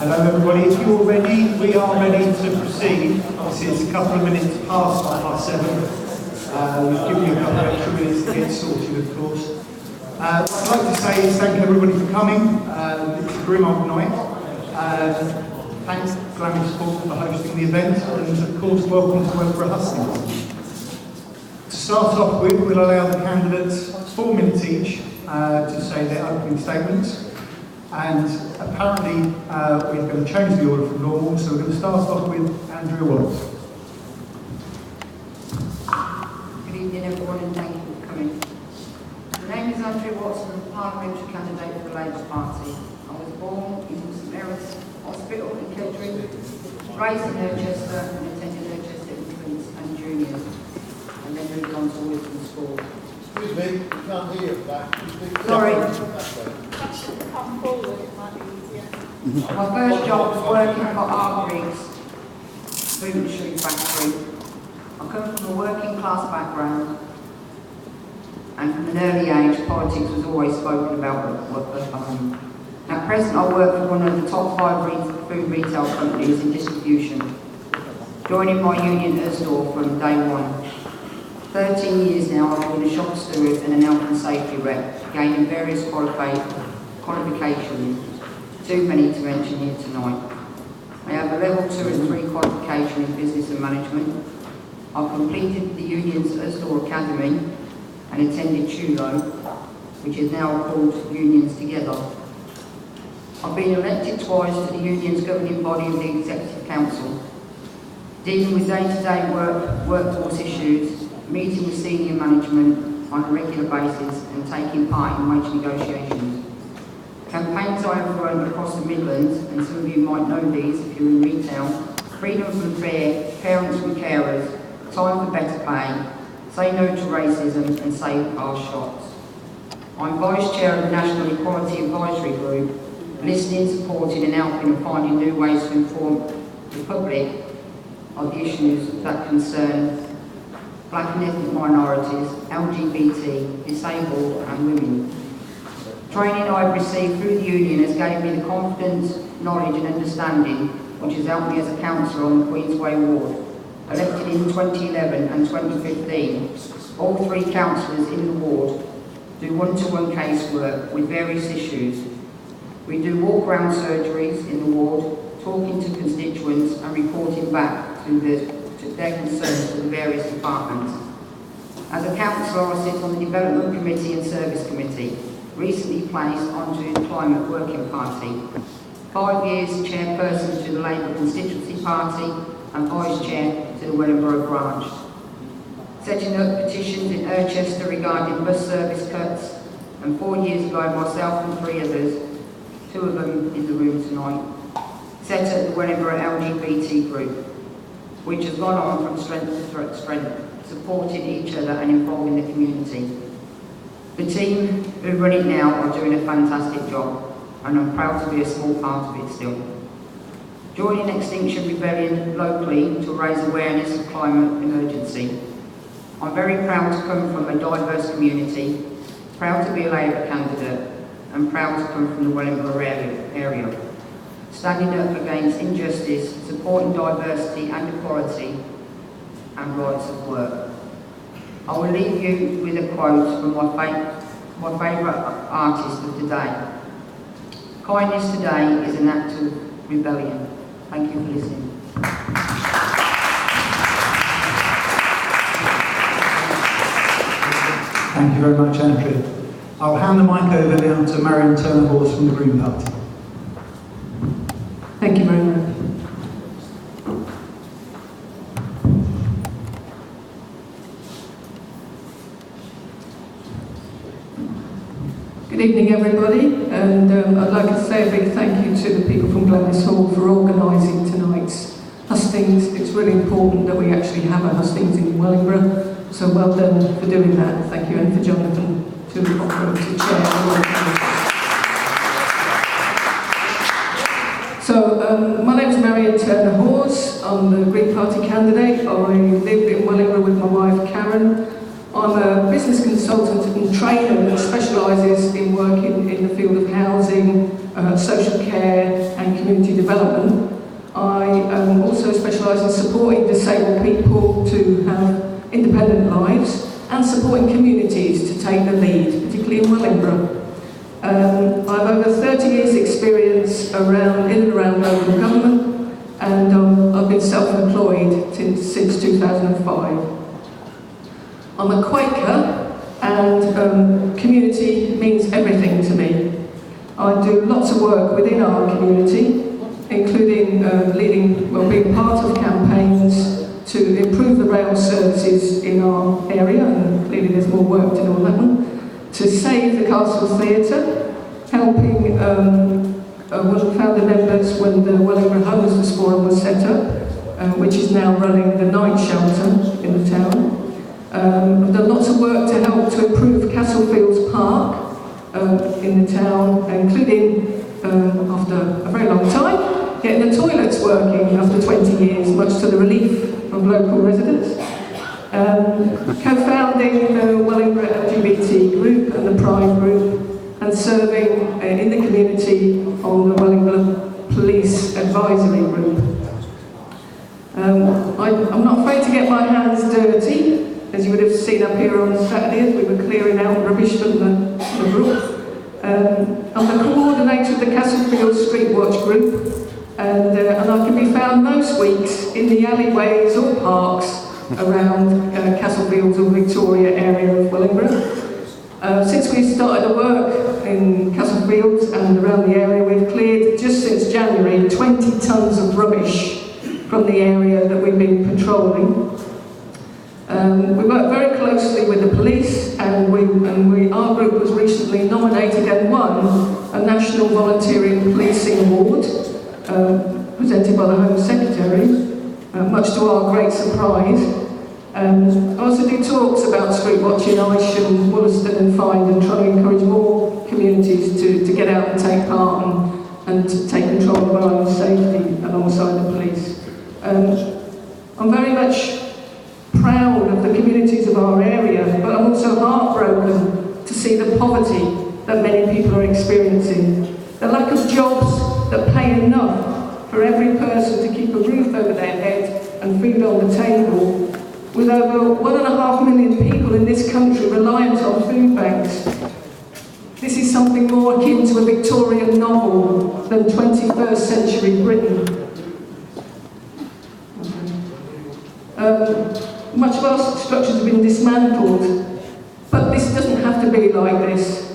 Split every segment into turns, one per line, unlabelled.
Hello everybody, if you're ready, we are ready to proceed. Obviously it's a couple of minutes past 7:30. We've given you a couple of extra minutes to get sorted, of course. What I'd like to say is thank everybody for coming. It's a grim old night. Thanks Glamis Hall for hosting the event, and of course welcome to Wellingborough Hustings. To start off with, we'll allow the candidates 4 minutes each to say their opening statements. And apparently we're going to change the order from normal, so we're going to start off with Andrea Wallace.
Good evening everyone, and thank you for coming. My name is Andrea Watson, parliamentary candidate for the Labour Party. I was born in St Mary's Hospital in Kettering, raised in Nurchester and attended Nurchester Infants and Juniors, and then moved on to Wisdom School.
Excuse me, we can't hear you back.
Sorry.
Come forward, it might be easier.
My first job was working for Art Griggs Food Shoe Factory. I come from a working class background, and from an early age politics was always spoken about at home. At present I work for one of the top 5 food retail companies in distribution, joining my union Ursdorf from day one. 13 years now I've been a shop steward and an health and safety rep, gaining various qualifications, too many to mention here tonight. I have a level 2 and 3 qualification in business and management. I've completed the union's Ursdorf Academy and attended TULO, which is now called Unions Together. I've been elected twice to the union's governing body of the Executive Council, dealing with day-to-day workforce issues, meeting with senior management on a regular basis and taking part in wage negotiations. Campaigns I have run across the Midlands, and some of you might know these if you're in retail: freedom from fear, parents from carers, time for better pay, say no to racism and save our shops. I'm Vice Chair of the National Equality Advisory Group, listening, supporting and helping and finding new ways to inform the public of the issues that concern Black and ethnic minorities, LGBT, disabled and women. Training I've received through the union has given me the confidence, knowledge and understanding which has helped me as a councillor on the Queensway ward. Elected in 2011 and 2015, all 3 councillors in the ward do one-to-one casework with various issues. We do walk-around surgeries in the ward, talking to constituents and reporting back to their concerns to the various departments. As a councillor, I sit on the Development Committee and Service Committee, recently placed onto the Climate Working Party. 5 years chairperson to the Labour Constituency Party and vice chair to the Wellingborough branch. Setting up petitions in Urchester regarding bus service cuts, and 4 years ago myself and 3 others, 2 of them in the room tonight, set up the Wellingborough LGBT group, which has gone on from strength to strength, supporting each other and involving the community. The team who run it now are doing a fantastic job, and I'm proud to be a small part of it still. Joining Extinction Rebellion locally to raise awareness of climate emergency. I'm very proud to come from a diverse community, proud to be a Labour candidate, and proud to come from the Wellingborough area. Standing up against injustice, supporting diversity and equality, and rights of work. I will leave you with a quote from my favourite artist of today. Kindness today is an act of rebellion. Thank you for listening.
Thank you very much, Andrea. I'll hand the mic over now to Marion Turner-Hawes from the Green Party.
Thank you very much. Good evening everybody, and I'd like to say a big thank you to the people from Glamis Hall for organising tonight's hustings. It's really important that we actually have a hustings in Wellingborough, so well done for doing that. Thank you, and for Jonathan to offer to chair. So, my name is Marion Turner-Hawes. I'm the Green Party candidate. I live in Wellingborough with my wife Karen. I'm a business consultant and trainer that specialises in working in the field of housing, social care and community development. I also specialise in supporting disabled people to have independent lives and supporting communities to take the lead, particularly in Wellingborough. I've over 30 years experience in and around local government, and I've been self-employed since 2005. I'm a Quaker, and community means everything to me. I do lots of work within our community, including being part of campaigns to improve the rail services in our area, and clearly there's more work to do on that one, to save the Castle Theatre, helping one of the founder members when the Wellingborough Homelessness Forum was set up, which is now running the night shelter in the town. I've done lots of work to help to improve Castlefields Park in the town, including, after a very long time, getting the toilets working after 20 years, much to the relief of local residents. Co-founding the Wellingborough LGBT group and the Pride group, and serving in the community on the Wellingborough Police Advisory Group. I'm not afraid to get my hands dirty, as you would have seen up here on Saturday as we were clearing out rubbish from the brook. I'm the coordinator of the Castlefield Street Watch group, and I can be found most weeks in the alleyways or parks around Castlefields or Victoria area of Wellingborough. Since we started the work in Castlefields and around the area, we've cleared, just since January, 20 tonnes of rubbish from the area that we've been patrolling. We work very closely with the police, and our group was recently nominated and won a National Volunteering Policing Award, presented by the Home Secretary, much to our great surprise. I also do talks about street watching, Isham, Wollaston and Find, and try to encourage more communities to get out and take part and to take control of our own safety alongside the police. I'm very much proud of the communities of our area, but I'm also heartbroken to see the poverty that many people are experiencing, the lack of jobs that pay enough for every person to keep a roof over their head and food on the table, with over 1.5 million people in this country reliant on food banks. This is something more akin to a Victorian novel than 21st century Britain. Much of our structures have been dismantled, but this doesn't have to be like this.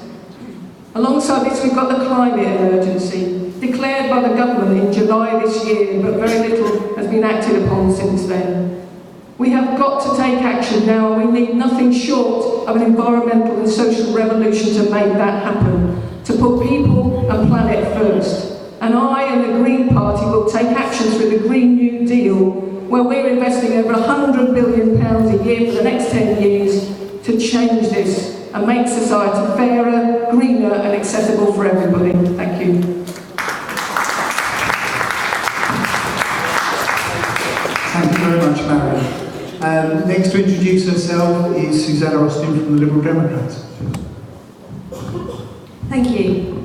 Alongside this, we've got the climate emergency, declared by the government in July this year, but very little has been acted upon since then. We have got to take action now, and we need nothing short of an environmental and social revolution to make that happen, to put people and planet first. And I and the Green Party will take action through the Green New Deal, where we're investing over £100 billion a year for the next 10 years to change this and make society fairer, greener and accessible for everybody. Thank you.
Thank you very much, Marion. Next to introduce herself is Suzanna from the Liberal Democrats.
Thank you.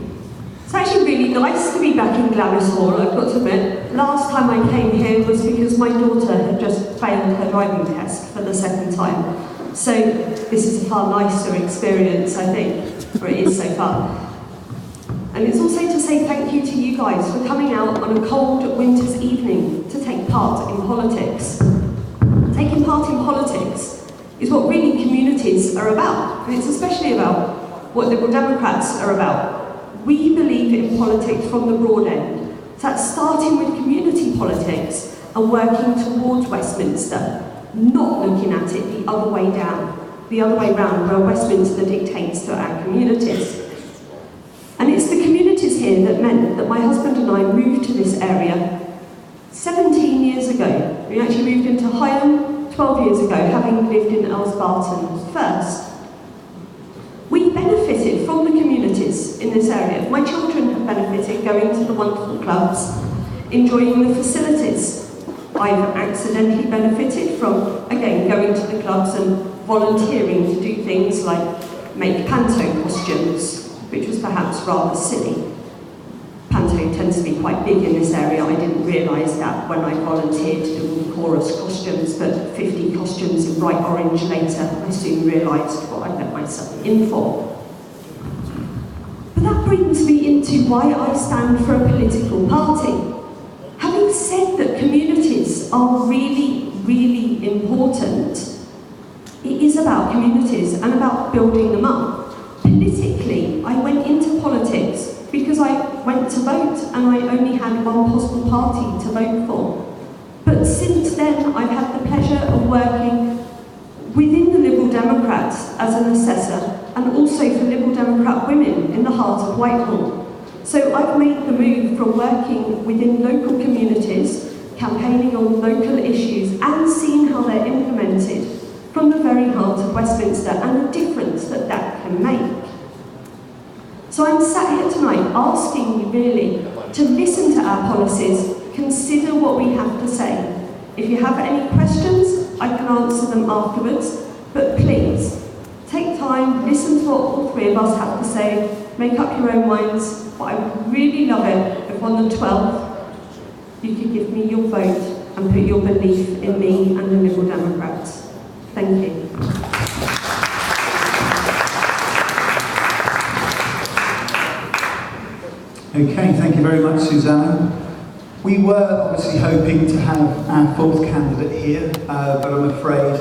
It's actually really nice to be back in Glamis Hall, I've got to admit. Last time I came here was because my daughter had just failed her driving test for the second time. So this is a far nicer experience, I think, or it is so far. And it's also to say thank you to you guys for coming out on a cold winter's evening to take part in politics. Taking part in politics is what really communities are about, and it's especially about what Liberal Democrats are about. We believe in politics from the broad end. So that's starting with community politics and working towards Westminster, not looking at it the other way round, where Westminster dictates to our communities. And it's the communities here that meant that my husband and I moved to this area 17 years ago. We actually moved into Higham 12 years ago, having lived in Elsbarton first. We benefited from the communities in this area. My children have benefited going to the wonderful clubs, enjoying the facilities. I've accidentally benefited from, again, going to the clubs and volunteering to do things like make panto costumes, which was perhaps rather silly. patio tends to be quite big in this area. I didn't realise that when I volunteered to do all the chorus costumes, but 50 costumes in bright orange later, I soon realised what I'd let myself in for. But that brings me into why I stand for a political party. Having said that communities are really, really important, it is about communities and about building them up. Politically, I went into politics because I went to vote and I only had one possible party to vote for. But since then, I've had the pleasure of working within the Liberal Democrats as an assessor and also for Liberal Democrat women in the heart of Whitehall. So I've made the move from working within local communities, campaigning on local issues and seeing how they're implemented from the very heart of Westminster and the difference that that can make. So I'm sat here tonight asking you really to listen to our policies, consider what we have to say. If you have any questions, I can answer them afterwards, but please, take time, listen to what all three of us have to say, make up your own minds, but I would really love it if on the 12th you could give me your vote and put your belief in me and the Liberal Democrats. Thank you.
Okay, thank you very much, Suzanna. We were obviously hoping to have our fourth candidate here, but I'm afraid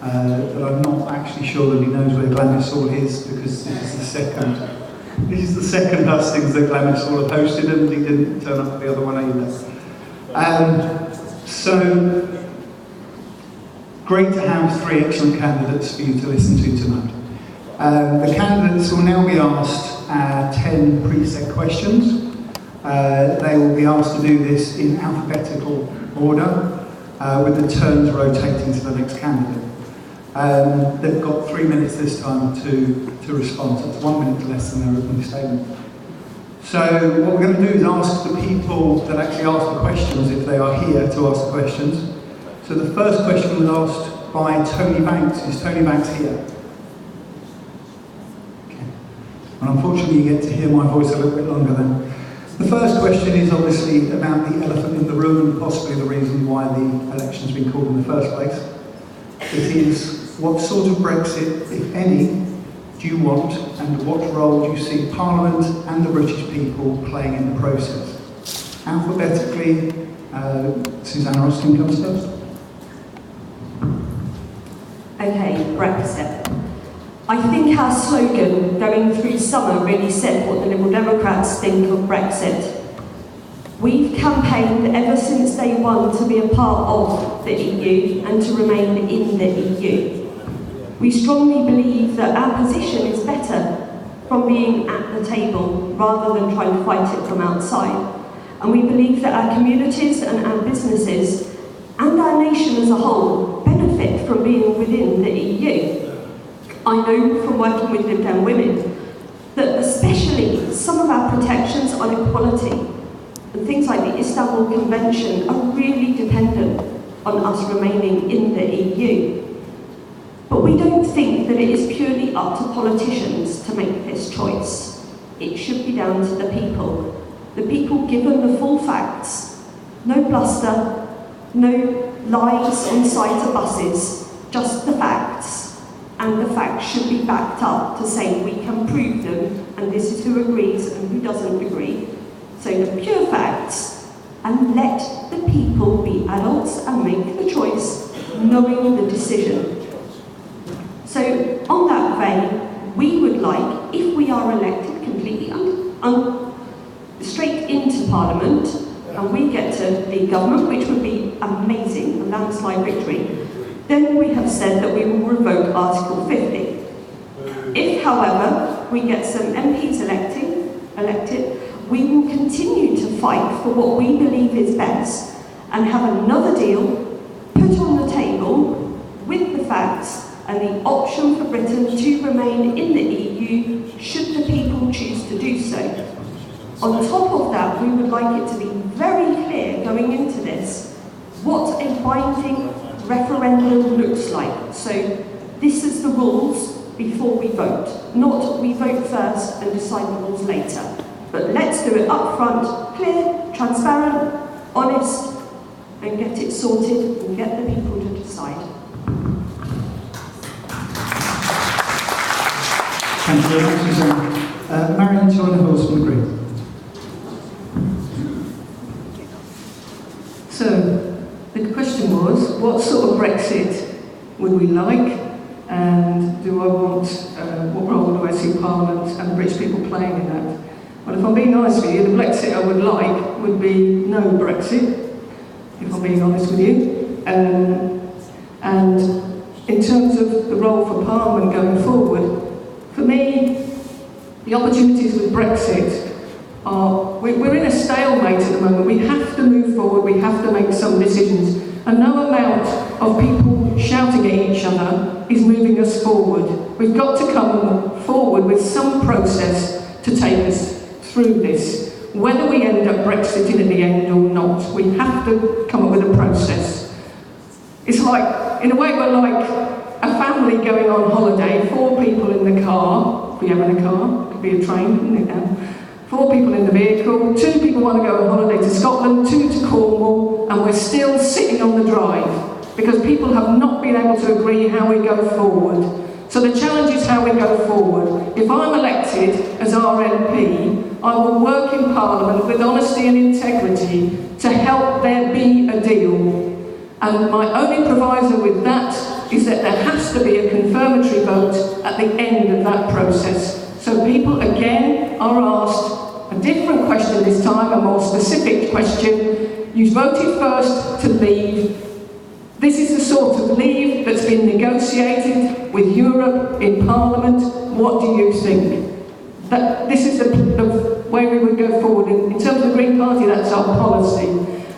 that I'm not actually sure that he knows where Glamis Hall is, because this is the second hustings that Glamis Hall have hosted, and he didn't turn up the other one either. So great to have three excellent candidates for you to listen to tonight. The candidates will now be asked 10 preset questions. They will be asked to do this in alphabetical order, with the turns rotating to the next candidate. They've got 3 minutes this time to respond, so it's 1 minute less than their opening statement. So what we're going to do is ask the people that actually ask the questions, if they are here to ask the questions. So the first question was asked by Tony Banks. Is Tony Banks here? Okay. And unfortunately you get to hear my voice a little bit longer then. The first question is obviously about the elephant in the room and possibly the reason why the election's been called in the first place. It is, what sort of Brexit, if any, do you want, and what role do you see Parliament and the British people playing in the process? Alphabetically, Suzanna Austin comes first.
Okay, Brexit. I think our slogan going through summer really said what the Liberal Democrats think of Brexit. We've campaigned ever since day one to be a part of the EU and to remain in the EU. We strongly believe that our position is better from being at the table rather than trying to fight it from outside. And we believe that our communities and our businesses and our nation as a whole benefit from being within the EU. I know from working with Lib Dem women that especially some of our protections on equality and things like the Istanbul Convention are really dependent on us remaining in the EU. But we don't think that it is purely up to politicians to make this choice. It should be down to the people. The people given the full facts, no bluster, no lies on sides of buses, just the facts. And the facts should be backed up to say we can prove them, and this is who agrees and who doesn't agree. So the pure facts, and let the people be adults and make the choice, knowing the decision. So on that vein, we would like, if we are elected completely straight into Parliament, and we get to the government, which would be amazing, a landslide victory, then we have said that we will revoke Article 50. If, however, we get some MPs elected, we will continue to fight for what we believe is best and have another deal put on the table with the facts and the option for Britain to remain in the EU should the people choose to do so. On top of that, we would like it to be very clear going into this what a binding referendum looks like. So this is the rules before we vote, not we vote first and decide the rules later. But let's do it up front, transparent, honest, and get it sorted and get the people to decide.
Thank you very much, Suzanna. Marion, Turner-Hawes from the Green.
So, the question was, what sort of Brexit would we like? And do I want, what role do I see Parliament and British people playing in that? Well, if I'm being honest with you, the Brexit I would like would be no Brexit, if I'm being honest with you. And in terms of the role for Parliament going forward, for me, the opportunities with Brexit are, we're in a stalemate at the moment. We have to move forward, we have to make some decisions. And no amount of people shouting at each other is moving us forward. We've got to come forward with some process to take us through this. Whether we end up Brexiting at the end or not, we have to come up with a process. It's like, in a way, we're like a family going on holiday, 4 people in the car, if we have in a car, it could be a train, couldn't it now? 4 people in the vehicle, 2 people want to go on holiday to Scotland, 2 to Cornwall, and we're still sitting on the drive because people have not been able to agree how we go forward. So the challenge is how we go forward. If I'm elected as our MP, I will work in Parliament with honesty and integrity to help there be a deal. And my only proviso with that is that there has to be a confirmatory vote at the end of that process. So people again are asked a different question this time, a more specific question. You voted first to leave. This is the sort of leave that's been negotiated with Europe in Parliament. What do you think? That this is the way we would go forward. In terms of the Green Party, that's our policy.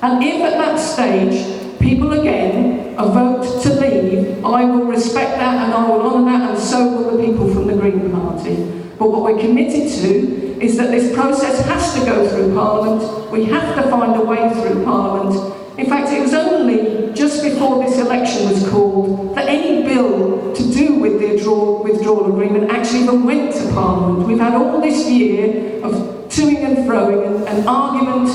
And if at that stage people again vote to leave, I will respect that and I will honour that, and so will the people from the Green Party. But what we're committed to is that this process has to go through Parliament. We have to find a way through Parliament. In fact, it was only just before this election was called that any bill to do with the withdrawal agreement actually even went to Parliament. We've had all this year of toing and froing and argument,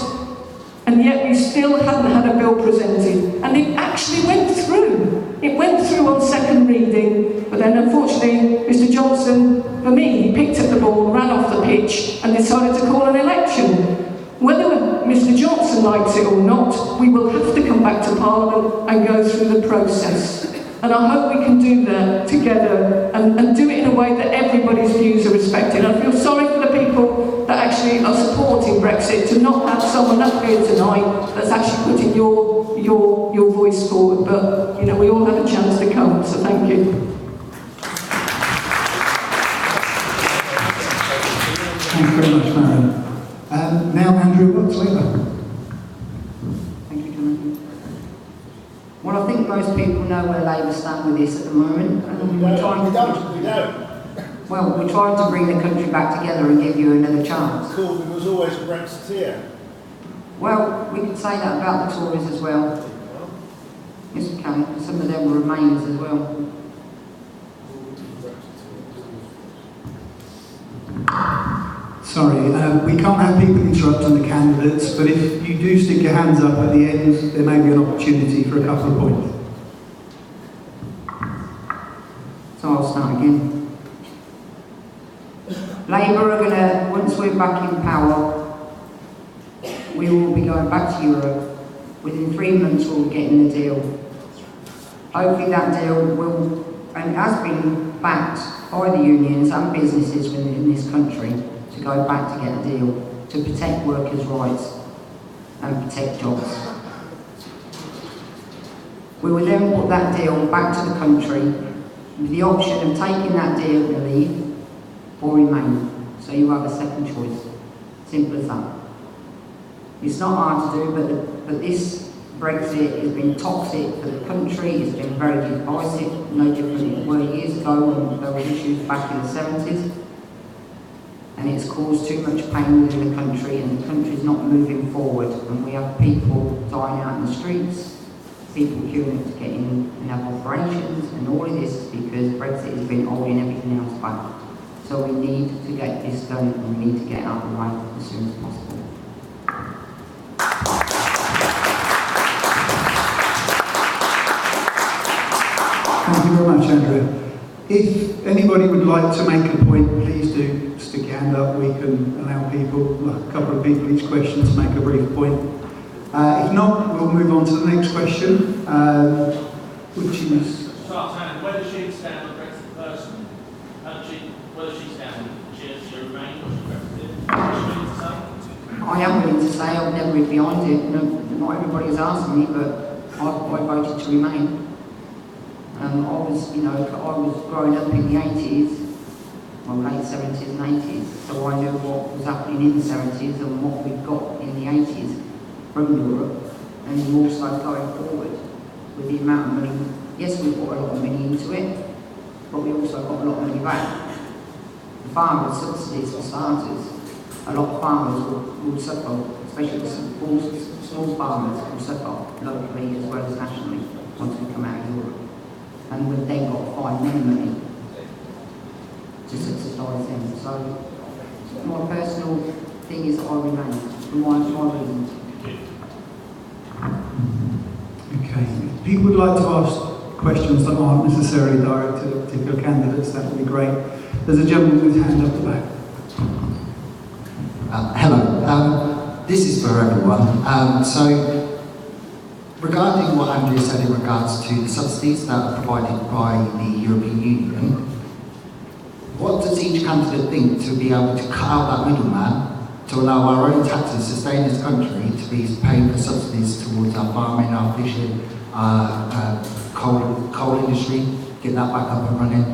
and yet we still hadn't had a bill presented. And it actually went through. It went through on second reading, but then unfortunately, Mr Johnson, for me, he picked up the ball, ran off the pitch, and decided to call an election. Whether Mr Johnson likes it or not, we will have to come back to Parliament and go through the process. And I hope we can do that together and do it in a way that everybody's views are respected. I feel sorry for the people that actually are supporting Brexit to not have someone up here tonight that's actually putting your voice forward. But, you know, we all have a chance to come, so thank you.
Thank you very much, Marion. Now, Andrea, what's later?
Thank you, Jonathan. Well, I think most people know where Labour stand with this at the moment. We're trying to bring the country back together and give you another chance.
Corbyn was always a Brexiteer.
Well, we could say that about the Tories as well. Mr. Cameron, some of them were Remainers as well.
Sorry, we can't have people interrupt on the candidates, but if you do stick your hands up at the end, there may be an opportunity for a couple of points.
So I'll start again. Labour are going to, once we're back in power, we will be going back to Europe. Within 3 months we'll be getting a deal. Hopefully that deal will, and has been backed by the unions and businesses within this country, to go back to get a deal, to protect workers' rights and protect jobs. We will then put that deal back to the country with the option of taking that deal to leave or remain. So you have a second choice. Simple as that. It's not hard to do, but this Brexit has been toxic for the country, it's been very divisive, no different than it were years ago when there were issues back in the 70s. And it's caused too much pain within the country, and the country's not moving forward. And we have people dying out in the streets, people queuing up to get in and have operations, and all of this is because Brexit has been holding everything else back. So we need to get this done, and we need to get out of the way as soon as possible.
Thank you very much, Andrea. If anybody would like to make a point, please do stick your hand up. We can allow people, a couple of people each question, to make a brief point. If not, we'll move on to the next question, which is...
Where does she stand on Brexit personally? Whether she stands, she remain or she Brexit?
I am willing to say I've never been behind it. Not everybody has asked me, but I voted to remain. I was growing up in the 80s, well, late 70s and 80s, so I knew what was happening in the 70s and what we got in the 80s from Europe, and also going forward with the amount of money. Yes, we put a lot of money into it, but we also got a lot of money back. The farmers' subsidies for starters. A lot of farmers will suffer, especially the small farmers will suffer locally as well as nationally once we come out of Europe. And we've then got to find them money to subsidise them. So my personal thing is I remain, for my reasons.
Okay. If people would like to ask questions that aren't necessarily directed at particular candidates, that would be great. There's a gentleman with his hand up the back.
Hello. This is for everyone. So, regarding what Andrea said in regards to the subsidies that are provided by the European Union, what does each candidate think to be able to cut out that middleman to allow our own taxes to stay in this country to be paying for subsidies towards our farming, our fishing, our coal industry, get that back up and running,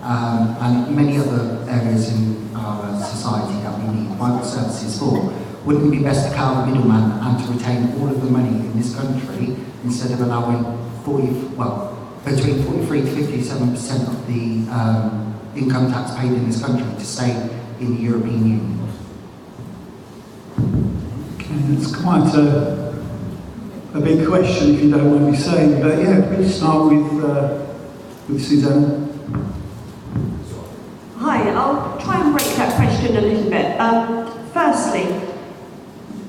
and many other areas in our society that we need private services for? Wouldn't it be best to cut out the middleman and to retain all of the money in this country instead of allowing between 43 to 57% of the income tax paid in this country to stay in the European Union?
Okay, it's quite a big question, if you don't mind me saying, but yeah, please start with Suzanna.
Hi, I'll try and break that question a little bit. Firstly,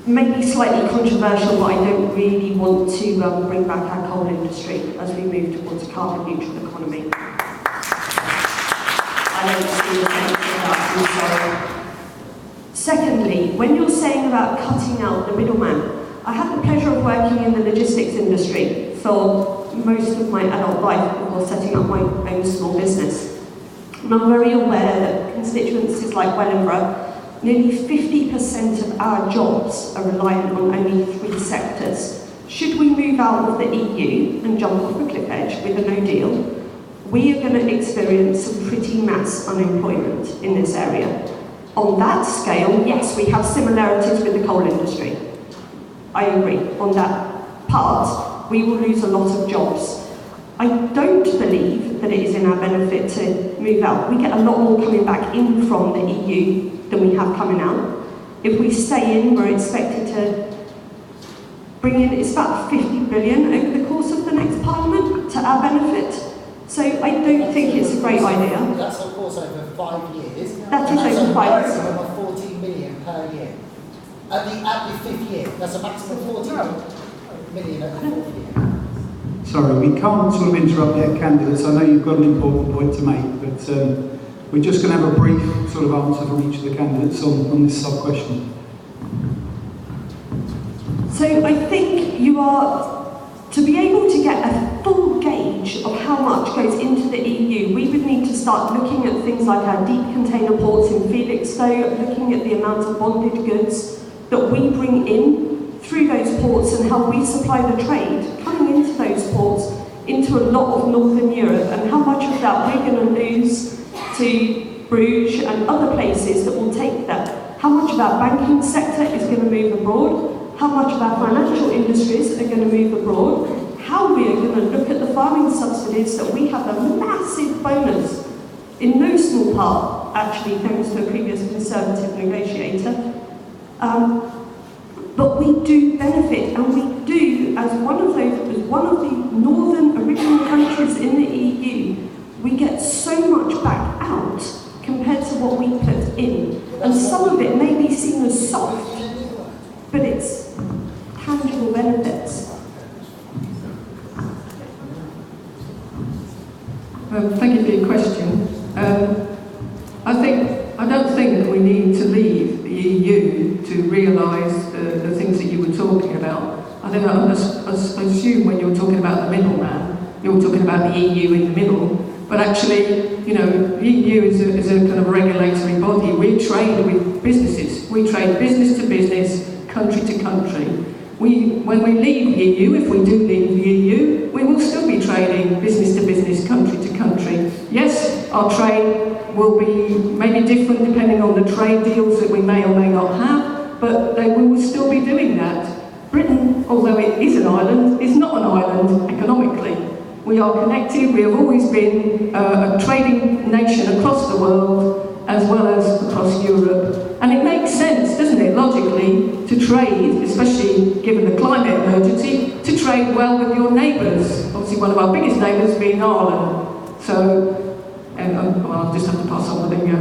maybe slightly controversial, but I don't really want to bring back our coal industry as we move towards a carbon neutral economy. I don't see the sense of that, I'm sorry. Secondly, when you're saying about cutting out the middleman, I had the pleasure of working in the logistics industry for most of my adult life before setting up my own small business. And I'm very aware that constituencies like Wellingborough, nearly 50% of our jobs are reliant on only 3 sectors. Should we move out of the EU and jump off the cliff edge with a no deal, we are going to experience some pretty mass unemployment in this area. On that scale, yes, we have similarities with the coal industry. I agree. On that part, we will lose a lot of jobs. I don't believe that it is in our benefit to move out. We get a lot more coming back in from the EU than we have coming out. If we stay in, we're expected to bring in, it's about 50 billion over the course of the next Parliament to our benefit. So I don't think it's a great idea.
That's of course over 5 years.
That is over 5 years.
That's a maximum of 14 million per year. At the 5th year, that's a maximum of 14 million at the 4th year.
Sorry, we can't sort of interrupt yet, candidates. I know you've got an important point to make, but we're just going to have a brief sort of answer from each of the candidates on this sub-question.
So I think you are, to be able to get a full gauge of how much goes into the EU, we would need to start looking at things like our deep container ports in Felixstowe, looking at the amount of bonded goods that we bring in through those ports and how we supply the trade coming into those ports into a lot of Northern Europe, and how much of that we're going to lose to Bruges and other places that will take that. How much of our banking sector is going to move abroad, how much of our financial industries are going to move abroad, how we are going to look at the farming subsidies that we have a massive bonus, in no small part, actually, thanks to a previous Conservative negotiator. But we do benefit, and we do, as one of the northern original countries in the EU, we get so much back out compared to what we put in. And some of it may be seen as soft, but it's tangible benefits.
Thank you for your question. I don't think that we need to leave the EU to realise the things that you were talking about. I think I assume when you're talking about the middleman, you're talking about the EU in the middle. But actually, you know, the EU is a kind of regulatory body. We trade with businesses. We trade business to business, country to country. When we leave the EU, if we do leave the EU, we will still be trading business to business, country to country. Yes, our trade will be maybe different depending on the trade deals that we may or may not have, but we will still be doing that. Britain, although it is an island, is not an island economically. We are connected. We have always been a trading nation across the world as well as across Europe. And it makes sense, doesn't it, logically, to trade, especially given the climate emergency, to trade well with your neighbours. Obviously, one of our biggest neighbours being Ireland. So, I'll just have to pass on the finger.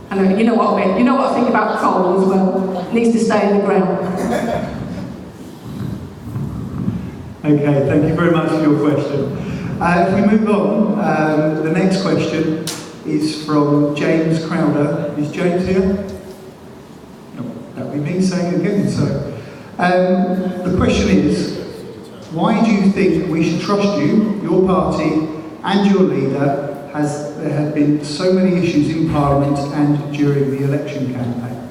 And you know what I mean. You know what I think about coal as well. It needs to stay in the ground.
Okay, thank you very much for your question. If we move on, the next question is from James Crowder. Is James here? No, that would be me saying it again. So, the question is, why do you think we should trust you, your party, and your leader, as there have been so many issues in Parliament and during the election campaign?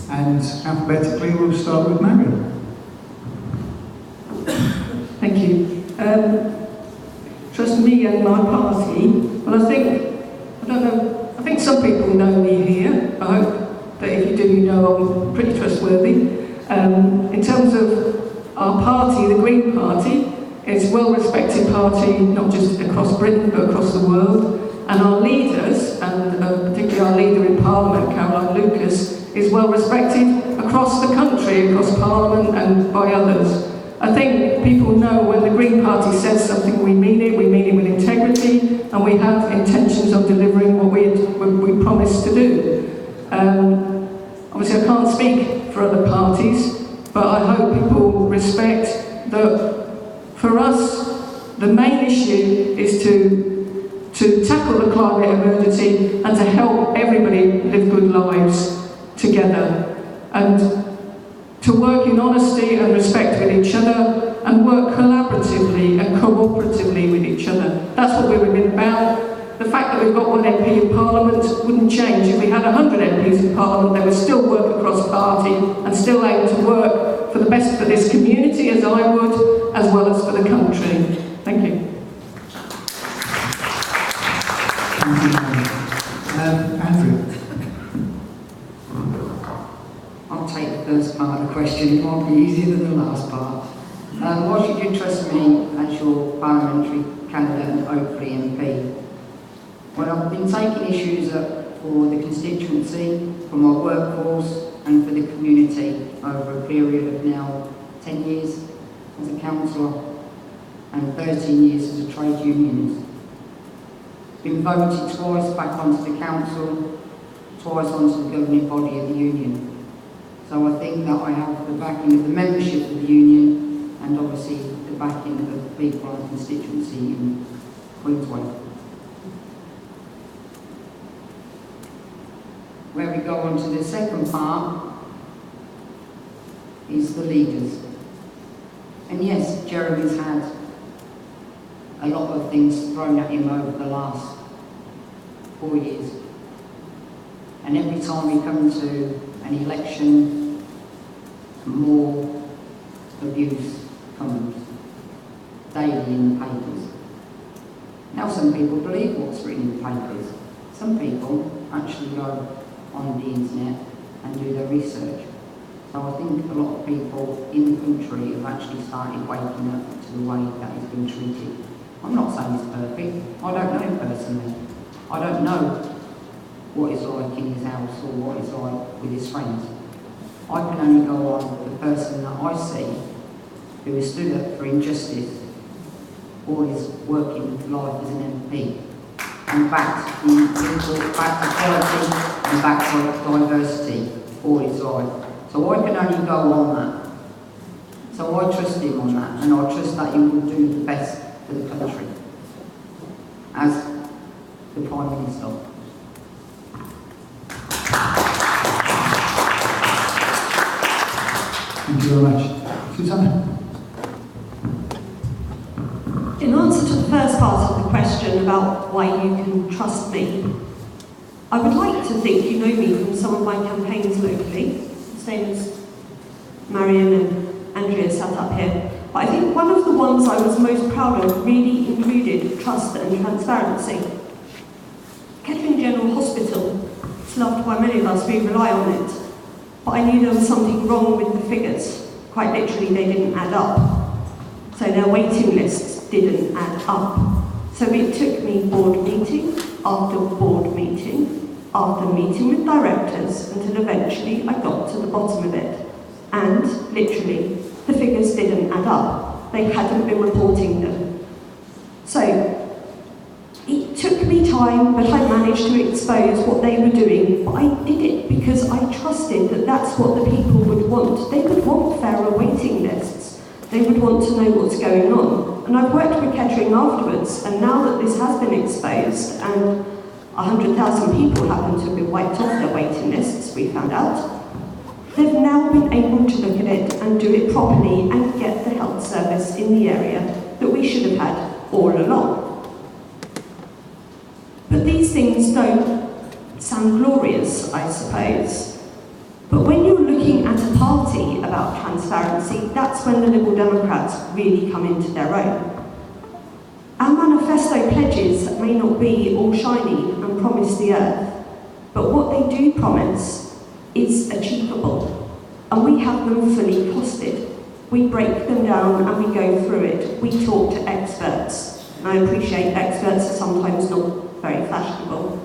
And alphabetically, we'll start with Marion.
Thank you. Trust me and my party. Well, I think some people know me here. I hope that if you do, you know I'm pretty trustworthy. In terms of our party, the Green Party, it's a well-respected party, not just across Britain, but across the world. And our leaders, and particularly our leader in Parliament, Caroline Lucas, is well-respected across the country, across Parliament and by others. I think people know when the Green Party says something, we mean it with integrity, and we have intentions of delivering what we promised to do. Obviously I can't speak for other parties, but I hope people respect that for us, the main issue is to tackle the climate emergency and to help everybody live good lives together. And to work in honesty and respect with each other and work collaboratively and cooperatively with each other. That's what we've been about. The fact that we've got one MP in Parliament wouldn't change. If we had 100 MPs in Parliament, they would still work across party and still aim to work for the best for this community, as I would, as well as for the country. Thank you.
Andrea.
I'll take the first part of the question. It might be easier than the last part. Why should you trust me as your parliamentary candidate and hopefully MP? Well, I've been taking issues up for the constituency, for my workforce and for the community over a period of now 10 years as a councillor and 13 years as a trade unionist. Been voted twice back onto the council, twice onto the governing body of the union. So I think that I have the backing of the membership of the union and obviously the backing of the people on the constituency in Queensway. Where we go on to the second part is the leaders. And yes, Jeremy's had a lot of things thrown at him over the last 4 years. And every time we come to an election, more abuse comes daily in the papers. Now some people believe what's written in the papers. Some people actually go on the internet and do their research. So I think a lot of people in the country have actually started waking up to the way that it's been treated. I'm not saying it's perfect. I don't know him personally. I don't know what it's like in his house or what it's like with his friends. I can only go on the person that I see who has stood up for injustice all his working life as an MP and backed the people, backed equality and backed diversity all his life. So I can only go on that. So I trust him on that and I trust that he will do the best for the country. as the Prime Minister.
Thank you very much. Suzanna?
In answer to the first part of the question about why you can trust me, I would like to think you know me from some of my campaigns locally, the same as Marion and Andrea sat up here. But I think one of the ones I was most proud of really included trust and transparency. Kettering General Hospital is loved by many of us, we rely on it. But I knew there was something wrong with the figures. Quite literally, they didn't add up. So their waiting lists didn't add up. So it took me board meeting after board meeting after meeting with directors until eventually I got to the bottom of it. And literally, the figures didn't add up. They hadn't been reporting them. So it took me time, but I managed to expose what they were doing. But I did it because I trusted that that's what the people would want. They would want fairer waiting lists. They would want to know what's going on. And I've worked with Kettering afterwards, and now that this has been exposed, and 100,000 people happen to have been wiped off their waiting lists, we found out, they've now been able to look at it and do it properly and get the health service in the area that we should have had all along. But these things don't sound glorious, I suppose. But when you're looking at a party about transparency, that's when the Liberal Democrats really come into their own. Our manifesto pledges may not be all shiny and promise the earth, but what they do promise is achievable, and we have them fully costed. We break them down and we go through it. We talk to experts, and I appreciate experts are sometimes not very fashionable.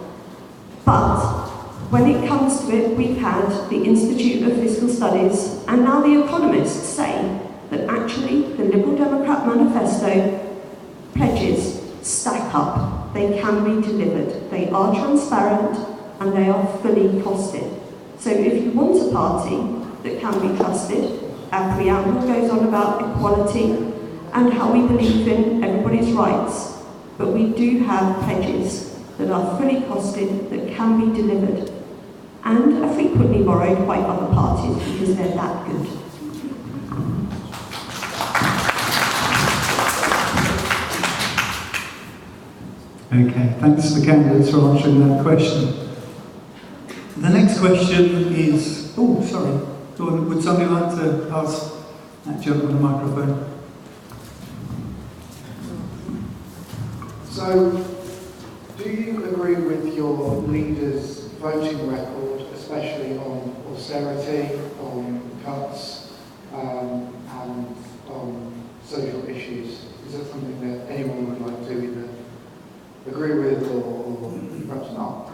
But when it comes to it, we've had the Institute of Fiscal Studies and now the economists say that actually the Liberal Democrat manifesto pledges stack up. They can be delivered. They are transparent and they are fully costed. So if you want a party that can be trusted, our preamble goes on about equality and how we believe in everybody's rights, but we do have pledges that are fully costed, that can be delivered, and are frequently borrowed by other parties because they're that good.
Okay, thanks to the candidates for answering that question. The next question is, oh, sorry, would somebody like to pass that gentleman the microphone?
So, do you agree with your leader's voting record, especially on austerity, on cuts, and on social issues? Is that something that anyone would like to either agree with or perhaps not?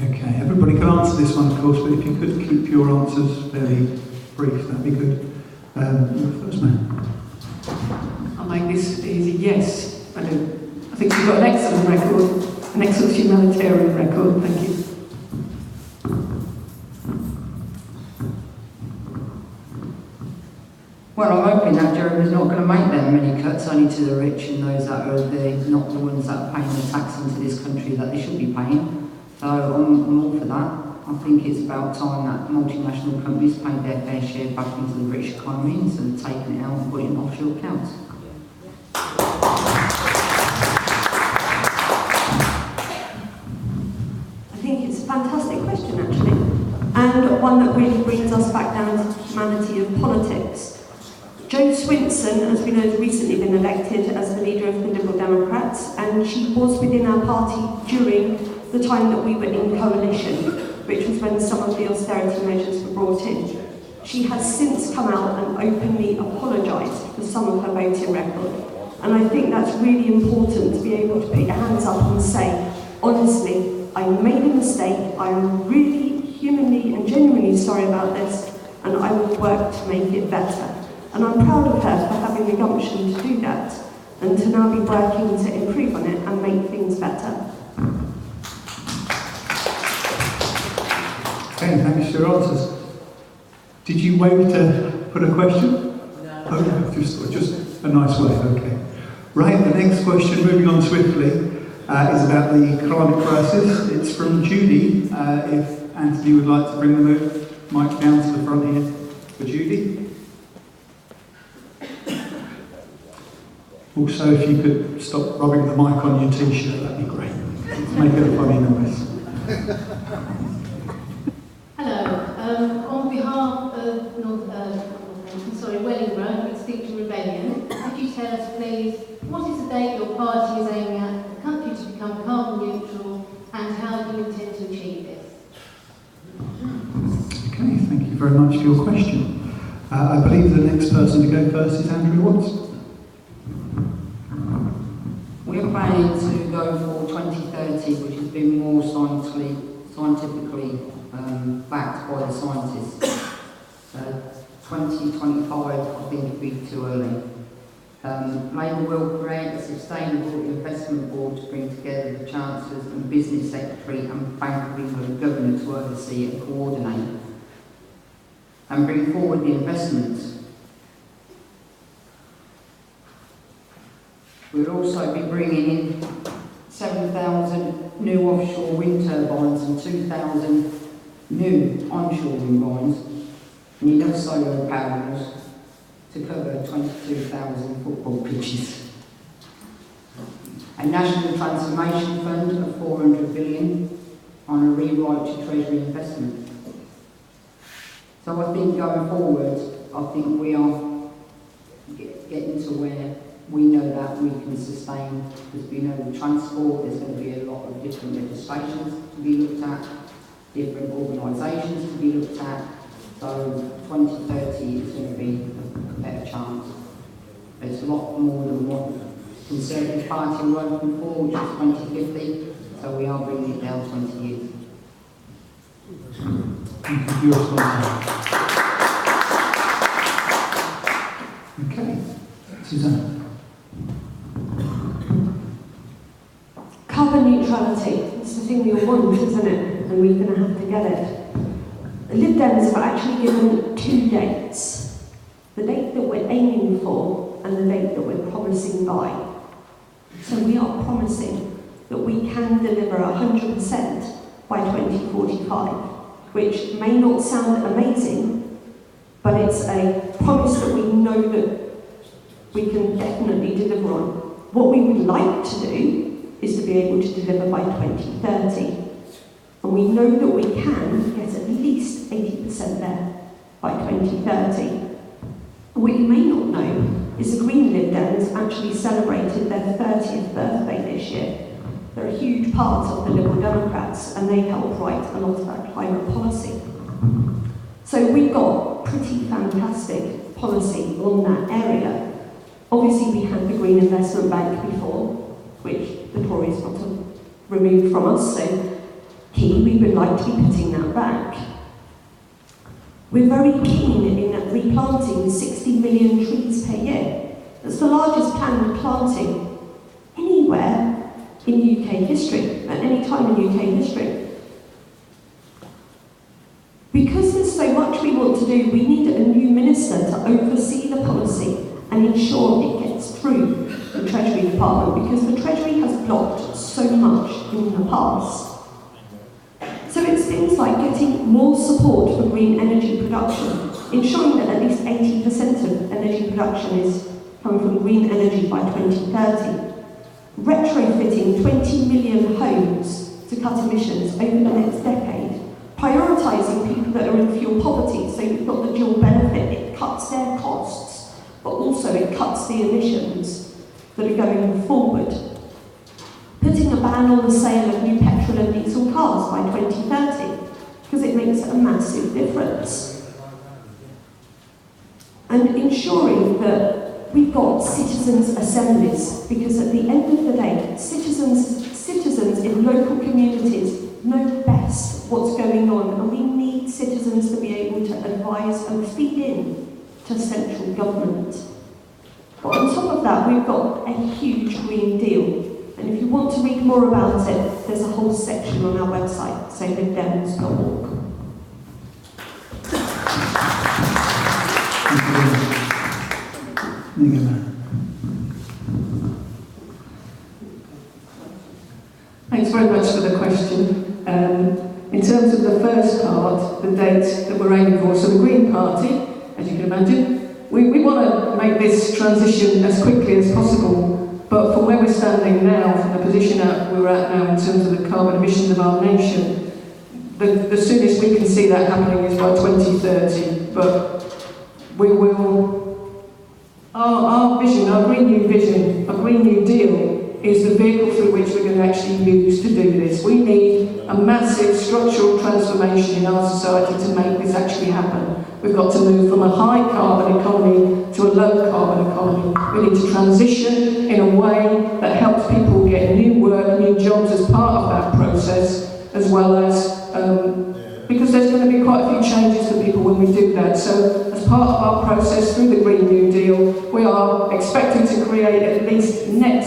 Okay, everybody can answer this one, of course, but if you could keep your answers fairly brief, that'd be good. You're first, man.
I'll make this easy. Yes, I do. I think you've got an excellent record, an excellent humanitarian record. Thank you.
Well, I'm hoping that Jeremy's not going to make that many cuts only to the rich and those that are not the ones that are paying the tax into this country that they should be paying. So I'm all for that. I think it's about time that multinational companies paid their fair share back into the British economy instead of taking it out and putting it in offshore accounts.
I think it's a fantastic question, actually, and one that really brings us back down to the humanity of politics. Jo Swinson, as we know, has recently been elected as the leader of the Liberal Democrats, and she was within our party during the time that we were in coalition, which was when some of the austerity measures were brought in. She has since come out and openly apologised for some of her voting record. And I think that's really important to be able to put your hands up and say, honestly, I made a mistake, I'm really humanly and genuinely sorry about this, and I will work to make it better. And I'm proud of her for having the gumption to do that, and to now be working to improve on it and make things better.
Okay, thanks for your answers. Did you wait to put a question? No. Oh, just a nice way, okay. Right, the next question, moving on swiftly, is about the climate crisis. It's from Judy. If Anthony would like to bring the mic down to the front here for Judy. Also, if you could stop rubbing the mic on your t-shirt, that'd be great. Make it a funny noise.
Hello. On behalf of Wellingborough Extinction Rebellion, could you tell us, please, what is the date your party is aiming at for the country to become carbon neutral, and how do you intend to achieve this?
Okay, thank you very much for your question. I believe the next person to go first is Andrea Watts.
We're planning to go for 2030, which has been more scientifically backed by the scientists. 2025, I think, would be too early. Labour will create a sustainable investment board to bring together the Chancellors and Business Secretary and Bank of England Governor to oversee and coordinate and bring forward the investments. We'll also be bringing in 7,000 new offshore wind turbines and 2,000 new onshore wind turbines, and enough solar panels to cover 22,000 football pitches. A national transformation fund of 400 billion on a rewrite to Treasury investment. So I think going forward, I think we are getting to where we know that we can sustain, because we know with transport there's going to be a lot of different legislations to be looked at, different organisations to be looked at. So 2030 is going to be a better chance. There's a lot more than what the Conservative Party are working for, which is 2050, so we are bringing it down 20 years.
Thank you for your response. Okay, Suzanna.
Carbon neutrality, it's the thing we all want, isn't it? And we're going to have to get it. The Lib Dems have actually given 2 dates. The date that we're aiming for and the date that we're promising by. So we are promising that we can deliver 100% by 2045, which may not sound amazing, but it's a promise that we know that we can definitely deliver on. What we would like to do is to be able to deliver by 2030. And we know that we can get at least 80% there by 2030. What you may not know is the Green Lib Dems actually celebrated their 30th birthday this year. They're a huge part of the Liberal Democrats, and they help write a lot of our climate policy. So we've got pretty fantastic policy on that area. Obviously we had the Green Investment Bank before, which the Tories want to remove from us, so we would like to be putting that back. We're very keen in replanting 60 million trees per year. That's the largest planned planting anywhere in UK history, at any time in UK history. Because there's so much we want to do, we need a new minister to oversee the policy and ensure it gets through the Treasury Department, because the Treasury has blocked so much in the past. So it's things like getting more support for green energy production, ensuring that at least 80% of energy production is coming from green energy by 2030, retrofitting 20 million homes to cut emissions over the next decade, prioritising people that are in fuel poverty, so you've got the dual benefit, it cuts their costs, but also it cuts the emissions that are going forward. Putting a ban on the sale of new petrol and diesel cars by 2030, because it makes a massive difference. And ensuring that we've got citizens' assemblies, because at the end of the day, citizens in local communities know best what's going on, and we need citizens to be able to advise and feed in to central government. But on top of that, we've got a huge Green Deal. And if you want to read more about it, there's a whole section on our website, so libdems.org.
Thank you.
question. In terms of the first part, the date that we're aiming for, so the Green Party, as you can imagine, we want to make this transition as quickly as possible, but from where we're standing now, from the position that we're at now in terms of the carbon emissions of our nation, the soonest we can see that happening is by 2030, but we will, our vision, our Green New Vision, our Green New Deal is the vehicle through which we're going to actually use to do this. We need a massive structural transformation in our society to make this actually happen. We've got to move from a high carbon economy to a low carbon economy. We need to transition in a way that helps people get new work, new jobs as part of that process, as well as because there's going to be quite a few changes for people when we do that. So as part of our process through the Green New Deal, we are expecting to create at least net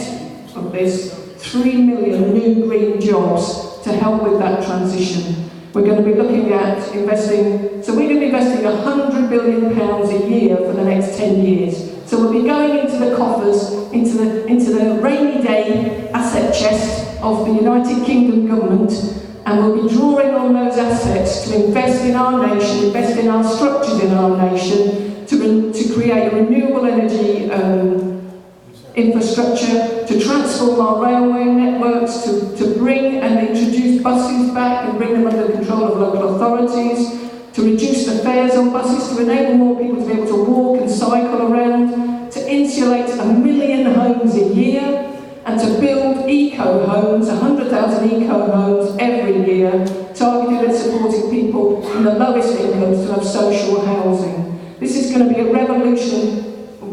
of this 3 million new green jobs to help with that transition. We're going to be looking at investing, so we're going to be investing £100 billion a year for the next 10 years. So we'll be going into the coffers, into the rainy day asset chest of the United Kingdom government, and we'll be drawing on those assets to invest in our nation, invest in our structures in our nation, to create a renewable energy infrastructure, to transform our railway networks, to bring and introduce buses back and bring them under the control of local authorities, to reduce the fares on buses, to enable more people to be able to walk and cycle around, to insulate 1 million homes a year, and to build eco-homes, 100,000 eco-homes every year, targeted at supporting people in the lowest incomes to have social housing. This is going to be a revolution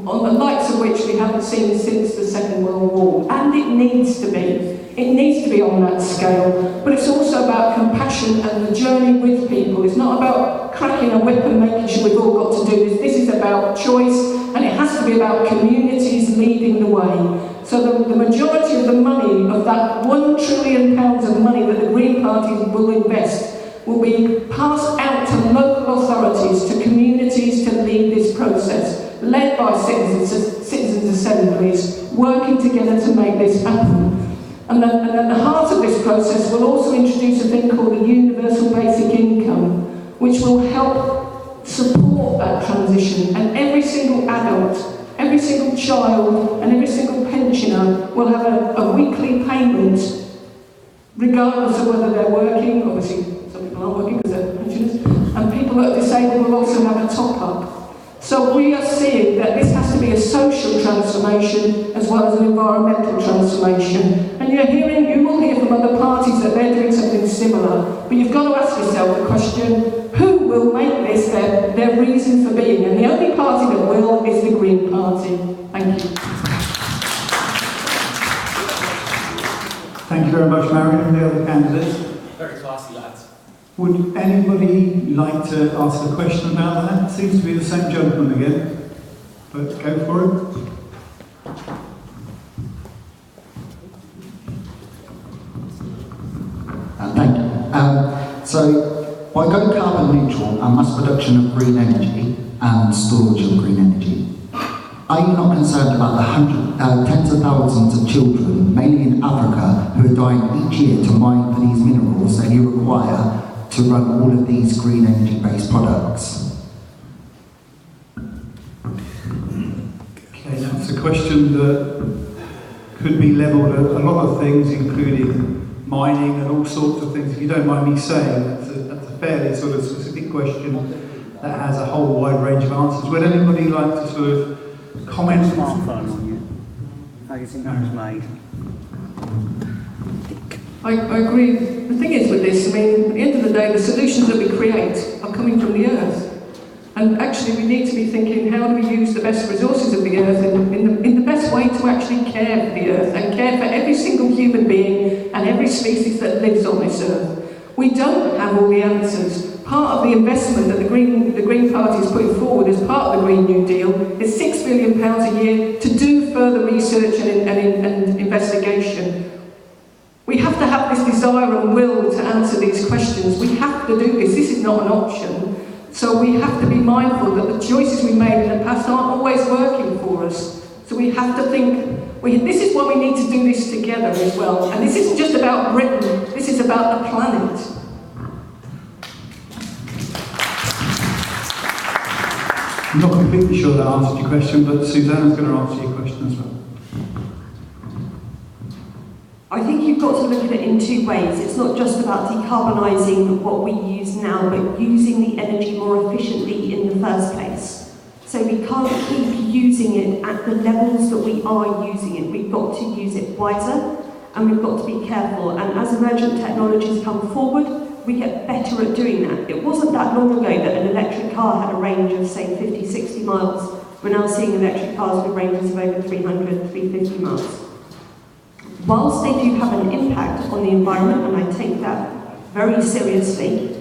on the likes of which we haven't seen since the Second World War, and it needs to be. It needs to be on that scale, but it's also about compassion and the journey with people. It's not about cracking a whip and making sure we've all got to do this. This is about choice, and it has to be about communities leading the way. So the majority of the money, of that £1 trillion of money that the Green Party will invest, will be passed out to local authorities, to communities to lead this process, led by citizens' assemblies, working together to make this happen. And at the heart of this process, we'll also introduce a thing called a universal basic income, which will help support that transition. And every single adult, every single child, and every single pensioner will have a weekly payment, regardless of whether they're working. Obviously, some people aren't working because they're pensioners. And people that are disabled will also have a top-up. So we are seeing that this has to be a social transformation as well as an environmental transformation. And you will hear from other parties that they're doing something similar. But you've got to ask yourself the question, who will make this their reason for being? And the only party that will is the Green Party. Thank you.
Thank you very much, Marion, and the other candidates.
Very classy, lads.
Would anybody like to ask a question about that? It seems to be the same gentleman again, but go for it.
Thank you. So, by going carbon neutral and mass production of green energy and storage of green energy, are you not concerned about the tens of thousands of children, mainly in Africa, who are dying each year to mine for these minerals that you require to run all of these green energy-based products?
Okay, that's a question that could be levelled at a lot of things, including mining and all sorts of things. If you don't mind me saying, that's a fairly sort of specific question that has a whole wide range of answers. Would anybody like to sort of comment?
Smartphone on you. How do you think that was made?
I agree. The thing is with this, I mean, at the end of the day, the solutions that we create are coming from the earth. And actually we need to be thinking, how do we use the best resources of the earth in the best way to actually care for the earth and care for every single human being and every species that lives on this earth. We don't have all the answers. Part of the investment that the Green Party is putting forward as part of the Green New Deal is £6 billion a year to do further research and investigation. We have to have this desire and will to answer these questions. We have to do this. This is not an option. So we have to be mindful that the choices we made in the past aren't always working for us. So we have to think This is why we need to do this together as well. And this isn't just about Britain, this is about the planet.
I'm not completely sure that answered your question, but Suzanna's going to answer your question as well.
I think you've got to look at it in two ways. It's not just about decarbonising what we use now, but using the energy more efficiently in the first place. So we can't keep using it at the levels that we are using it. We've got to use it wiser, and we've got to be careful. And as emergent technologies come forward, we get better at doing that. It wasn't that long ago that an electric car had a range of, say, 50, 60 miles. We're now seeing electric cars with ranges of over 300, 350 miles. Whilst they do have an impact on the environment, and I take that very seriously,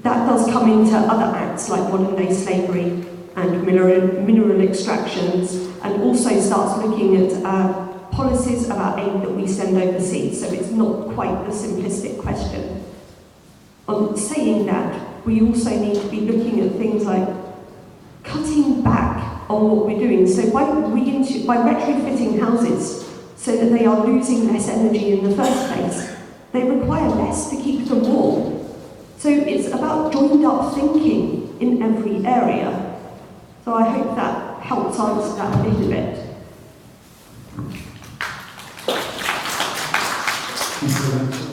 that does come into other acts like modern-day slavery and mineral extractions, and also starts looking at policies about aid that we send overseas. So it's not quite the simplistic question. On saying that, we also need to be looking at things like cutting back on what we're doing. So by retrofitting houses so that they are losing less energy in the first place, they require less to keep them warm. So it's about joined up thinking in every area. So I hope that helps answer that a little bit.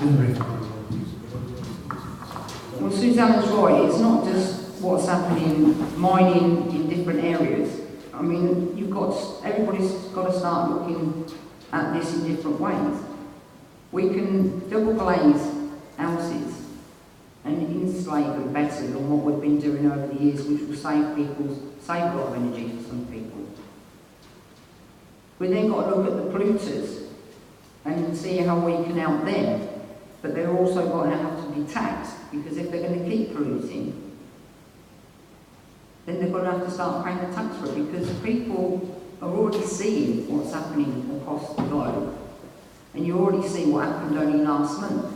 Andrea.
Well, Suzanna's right, it's not just what's happening, mining in different areas. I mean, everybody's got to start looking at this in different ways. We can double glaze houses and insulate them better than what we've been doing over the years, which will save a lot of energy for some people. We then got to look at the polluters and see how we can help them. But they're also going to have to be taxed, because if they're going to keep polluting, then they're going to have to start paying the tax for it, because people are already seeing what's happening across the globe. And you already see what happened only last month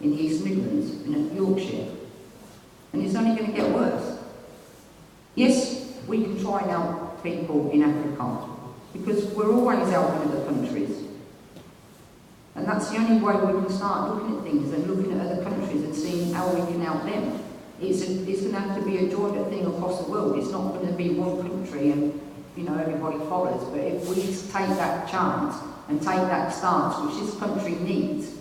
in the East Midlands and in Yorkshire. And it's only going to get worse. Yes, we can try and help people in Africa, because we're always helping other countries. And that's the only way we can start looking at things and looking at other countries and seeing how we can help them. It's going to have to be a joint thing across the world. It's not going to be one country and, you know, everybody follows. But if we take that chance and take that stance, which this country needs,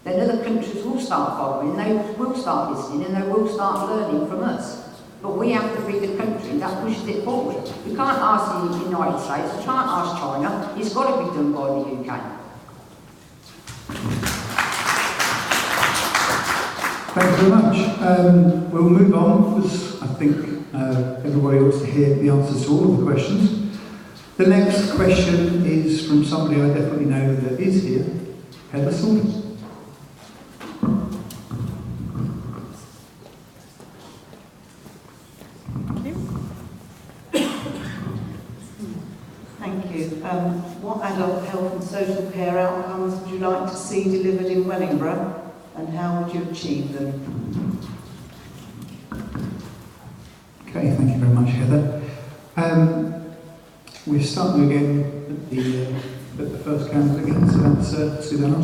then other countries will start following, they will start listening, and they will start learning from us. But we have to be the country that pushes it forward. We can't ask the United States, we can't ask China, it's got to be done by the UK.
Thank you very much. We'll move on, because I think everybody wants to hear the answers to all of the questions. The next question is from somebody I definitely know that is here, Heather Saunders.
Thank you. What adult health and social care outcomes would you like to see delivered in Wellingborough, and how would you achieve them?
Okay, thank you very much, Heather. We're starting again at the first candidate again, so that's Suzanna.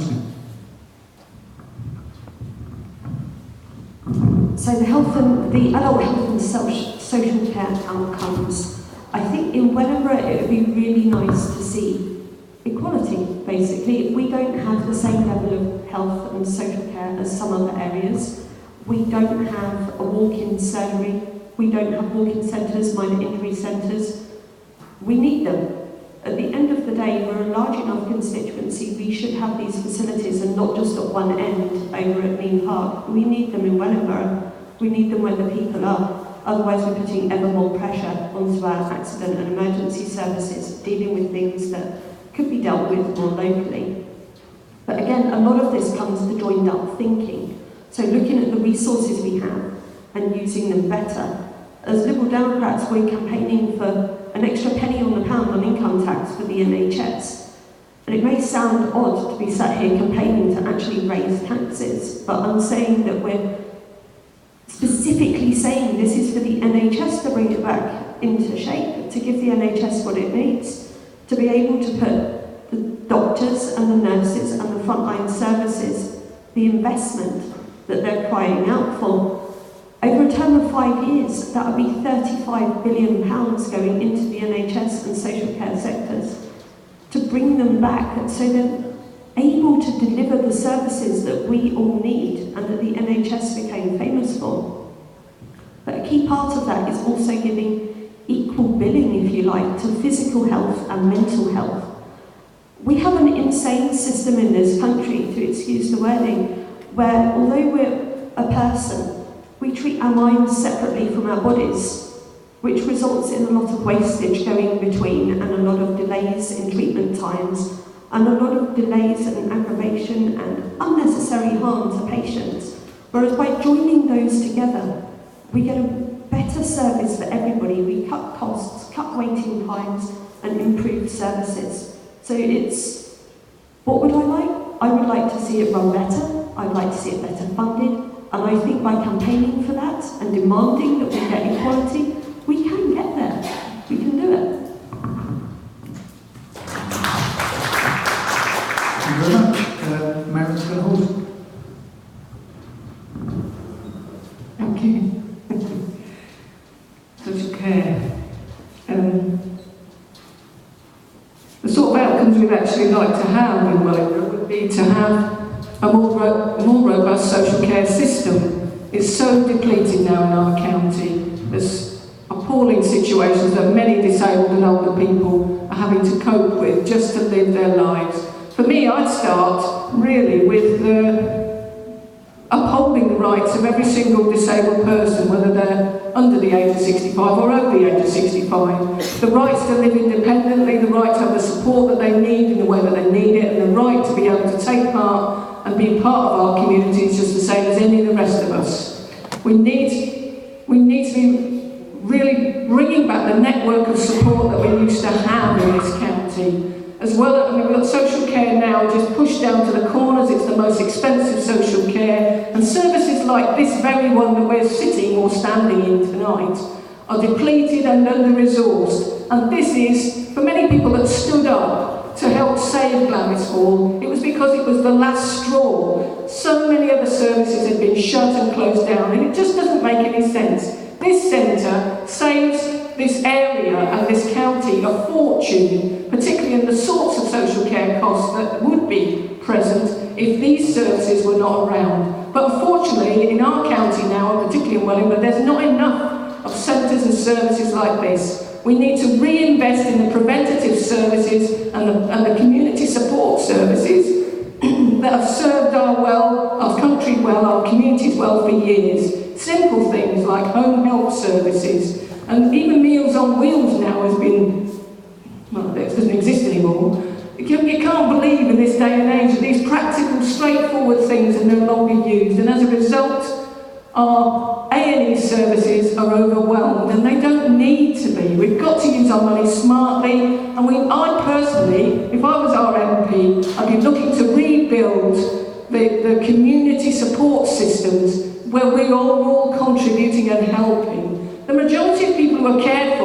So the adult health and social care outcomes, I think in Wellingborough it would be really nice to see equality, basically. We don't have the same level of health and social care as some other areas. We don't have a walk-in surgery, we don't have walk-in centres, minor injury centres. We need them. At the end of the day, we're a large enough constituency, we should have these facilities and not just at one end over at Mean Park. We need them in Wellingborough. We need them where the people are. Otherwise we're putting ever more pressure onto our accident and emergency services, dealing with things that could be dealt with more locally. But again, a lot of this comes to joined up thinking. So looking at the resources we have and using them better. As Liberal Democrats, we're campaigning for an extra penny on the pound on income tax for the NHS. And it may sound odd to be sat here campaigning to actually raise taxes, but I'm saying that we're specifically saying this is for the NHS to bring it back into shape, to give the NHS what it needs, to be able to put the doctors and the nurses and the frontline services, the investment that they're crying out for. Over a term of 5 years, that would be £35 billion going into the NHS and social care sectors to bring them back so they're able to deliver the services that we all need and that the NHS became famous for. But a key part of that is also giving equal billing, if you like, to physical health and mental health. We have an insane system in this country, to excuse the wording, where although we're a person, we treat our minds separately from our bodies, which results in a lot of wastage going between and a lot of delays in treatment times and a lot of delays and aggravation and unnecessary harm to patients. Whereas by joining those together, we get a better service for everybody. We cut costs, cut waiting times and improve services. So it's, what would I like? I would like to see it run better. I'd like to see it better funded. And I think by campaigning for that and demanding that we get equality, we can get there. We can do it.
Thank you very much. Marion's going to hold.
Thank you. Social care. The sort of outcomes we'd actually like to have in Wellingborough would be to have a more robust social care system. It's so depleted now in our county. There's appalling situations that many disabled and older people are having to cope with just to live their lives. For me, I'd start really with upholding the rights of every single disabled person, whether they're under the age of 65 or over the age of 65. The rights to live independently, the right to have the support that they need in the way that they need it, and the right to be able to take part and be part of our communities just the same as any of the rest of us. We need to be really bringing back the network of support that we used to have in this county. As well, I mean, we've got social care now just pushed down to the corners. It's the most expensive social care, and services like this very one that we're sitting or standing in tonight are depleted and under-resourced. And this is, for many people that stood up to help save Glamis Hall, it was because it was the last straw. So many other services had been shut and closed down, and it just doesn't make any sense. This centre saves this area and this county a fortune, particularly in the sorts of social care costs that would be present if these services were not around. But unfortunately, in our county now, and particularly in Wellingborough, there's not enough of centres and services like this. We need to reinvest in the preventative services and the community support services that have served our country well, our communities well for years. Simple things like home help services, and even Meals on Wheels now has been, well, it doesn't exist anymore. You can't believe in this day and age that these practical, straightforward things are no longer used, and as a result, our A&E services are overwhelmed, and they don't need to be. We've got to use our money smartly, and I personally, if I was our MP, I'd be looking to rebuild the community support systems where we're all contributing and helping. The majority of people who are cared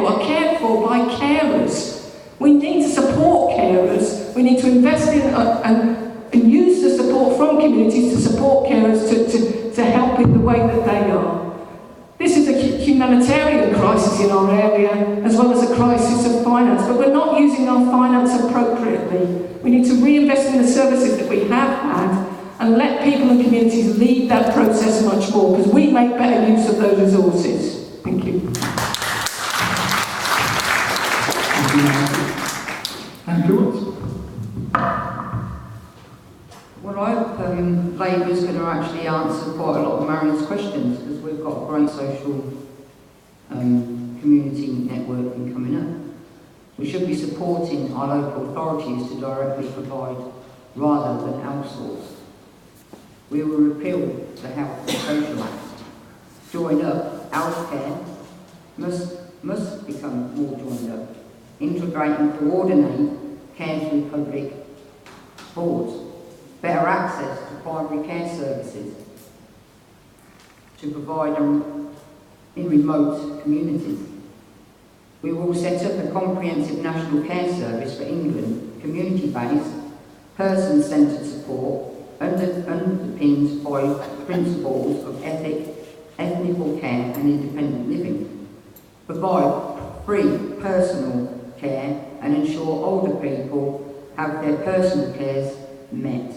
for by carers. We need to support carers. We need to invest in and use the support from communities to support carers to help in the way that they are. This is a humanitarian crisis in our area, as well as a crisis of finance, but we're not using our finance appropriately. We need to reinvest in the services that we have had and let people and communities lead that process much more, because we make better use of those resources. Thank you.
Andrew?
Well, I hope Labour's going to actually answer quite a lot of Marion's questions, because we've got a great social community networking coming up. We should be supporting our local authorities to directly provide rather than outsource. We will repeal the Health and Social Act. Join up, healthcare must become more joined up. Integrate and coordinate care through public boards. Better access to primary care services to provide them in remote communities. We will set up a comprehensive national care service for England, community-based, person-centred support, underpinned by principles of ethical care and independent living. Provide free personal care and ensure older people have their personal cares met.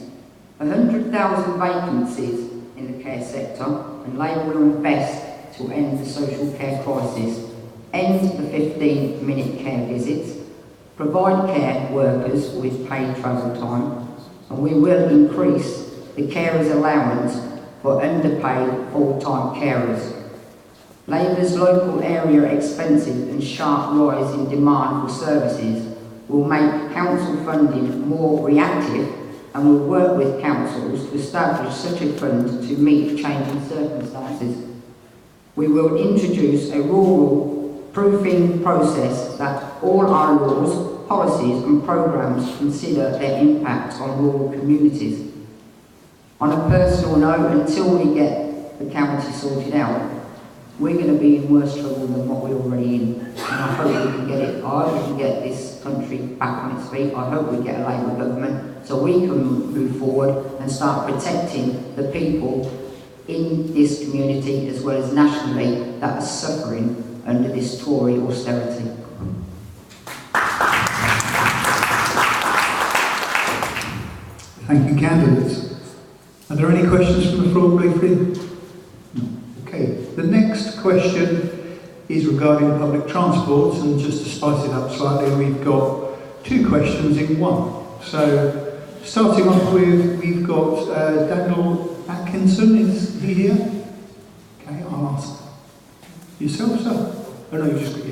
100,000 vacancies in the care sector, and Labour will invest to end the social care crisis, end the 15-minute care visits, provide care workers with paid travel time, and we will increase the carers allowance for underpaid full-time carers. Labour's local area expensive and sharp rise in demand for services will make council funding more reactive, and will work with councils to establish such a fund to meet changing circumstances. We will introduce a rural proofing process that all our laws, policies and programmes consider their impact on rural communities. On a personal note, until we get the county sorted out, we're going to be in worse trouble than what we're already in. And I hope we can get it. I hope we can get this country back on its feet. I hope we get a Labour government so we can move forward and start protecting the people in this community as well as nationally that are suffering under this Tory austerity.
Thank you, candidates. Are there any questions from the floor briefly? No. Okay, the next question is regarding public transport, and just to spice it up slightly, we've got two questions in one. So, starting off with, we've got Daniel Atkinson, is he here? Okay, I'll ask. Yourself, sir? Oh no, you just got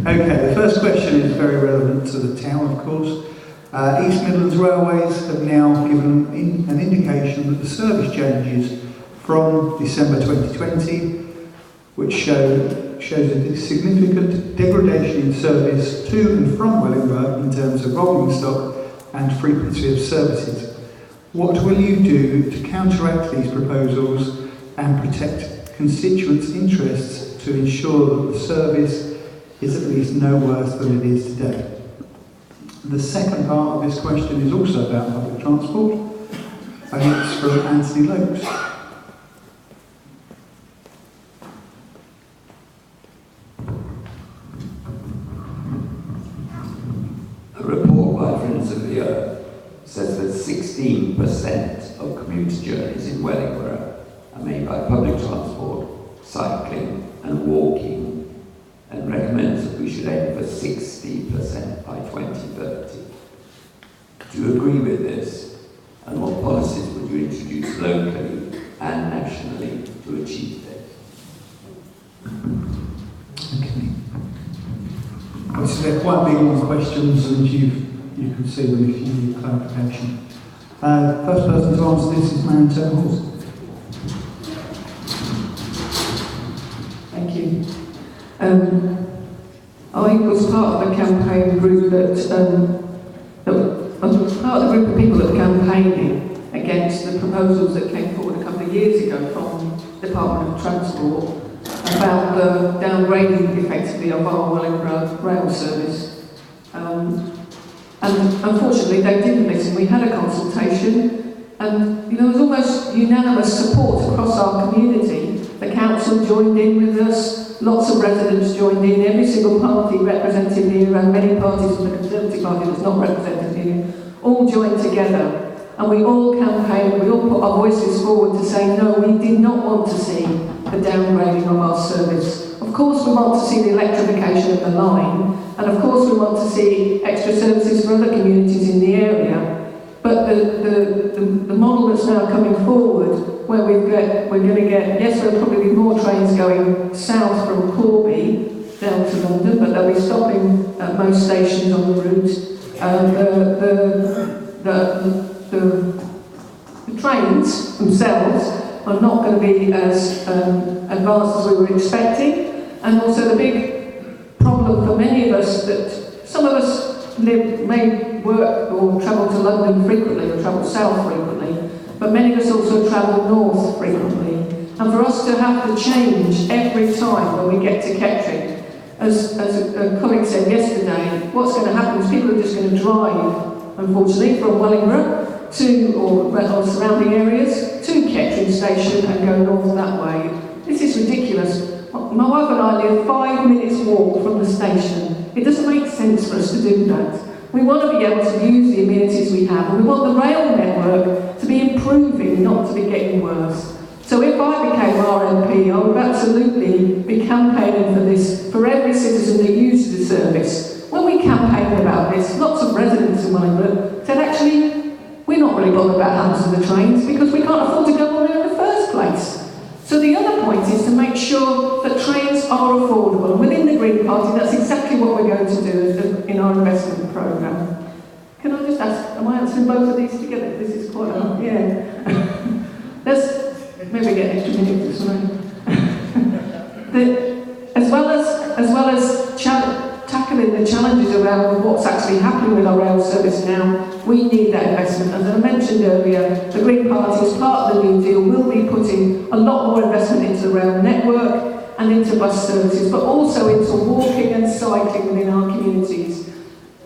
Okay, the first question is very relevant to the town, of course. East Midlands Railways have now given an indication that the service changes from December 2020, which shows a significant degradation in service to and from Wellingborough in terms of rolling stock and frequency of services. What will you do to counteract these proposals and protect constituents' interests to ensure that the service is at least no worse than it is today? The second part of this question is also about public transport, and it's from Anthony Lokes.
A report by Friends of the Earth says that 16% of commuter journeys in Wellingborough are made by public transport, cycling and walking, and recommends that we should aim for 60% by 2030. Do you agree with this? And what policies would you introduce locally and nationally to achieve this?
Okay. So they're quite big on questions, and you can see them if you need clarification. First person to answer this is Marion Turner-Hawes.
Thank you. I was part of the campaign group I was part of the group of people that were campaigning against the proposals that came forward a couple of years ago from the Department of Transport about the downgrading effectively of our Wellingborough rail service. And unfortunately they didn't listen. We had a consultation and there was almost unanimous support across our community. The council joined in with us, lots of residents joined in, every single party represented here, and many parties from the Conservative Party that's not represented here, all joined together. And we all campaigned, we all put our voices forward to say, no, we did not want to see the downgrading of our service. Of course we want to see the electrification of the line, and of course we want to see extra services for other communities in the area. But the model that's now coming forward, where we're going to get, yes, there'll probably be more trains going south from Corby down to London, but they'll be stopping at most stations on the route. The trains themselves are not going to be as advanced as we were expecting, and also the big problem for many of us that some of us may work or travel to London frequently or travel south frequently, but many of us also travel north frequently. And for us to have to change every time when we get to Kettering, as a colleague said yesterday, what's going to happen is people are just going to drive, unfortunately, from Wellingborough to, or surrounding areas, to Kettering Station and go north that way. This is ridiculous. My wife and I live 5 minutes walk from the station. It doesn't make sense for us to do that. We want to be able to use the amenities we have, and we want the rail network to be improving, not to be getting worse. So if I became RMP, I would absolutely be campaigning for this for every citizen that uses the service. When we campaigned about this, lots of residents in Wellingborough said, actually, we're not really bothered about what happens to the trains because we can't afford to go on there in the first place. So the other point is to make sure that trains are affordable. And within the Green Party, that's exactly what we're going to do in our investment programme. Can I just ask, am I answering both of these together? This is quite a, yeah. Let's maybe get an extra minute this morning. As well as tackling the challenges around what's actually happening with our rail service now, we need that investment. As I mentioned earlier, the Green Party, as part of the New Deal, will be putting a lot more investment into the rail network and into bus services, but also into walking and cycling within our communities.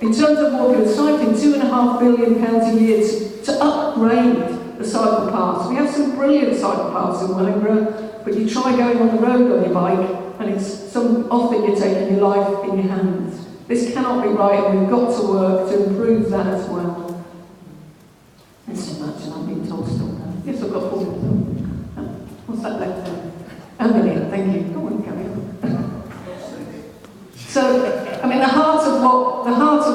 In terms of walking and cycling, £2.5 billion a year to upgrade the cycle paths. We have some brilliant cycle paths in Wellingborough, but you try going on the road on your bike, and it's often you're taking your life in your hands. This cannot be right, and we've got to work to improve that as well. Thanks so much, and I'm being told to stop now. Yes, I've got 4 minutes. What's that left there? A minute, thank you. Go on, carry on. So, I mean, the heart of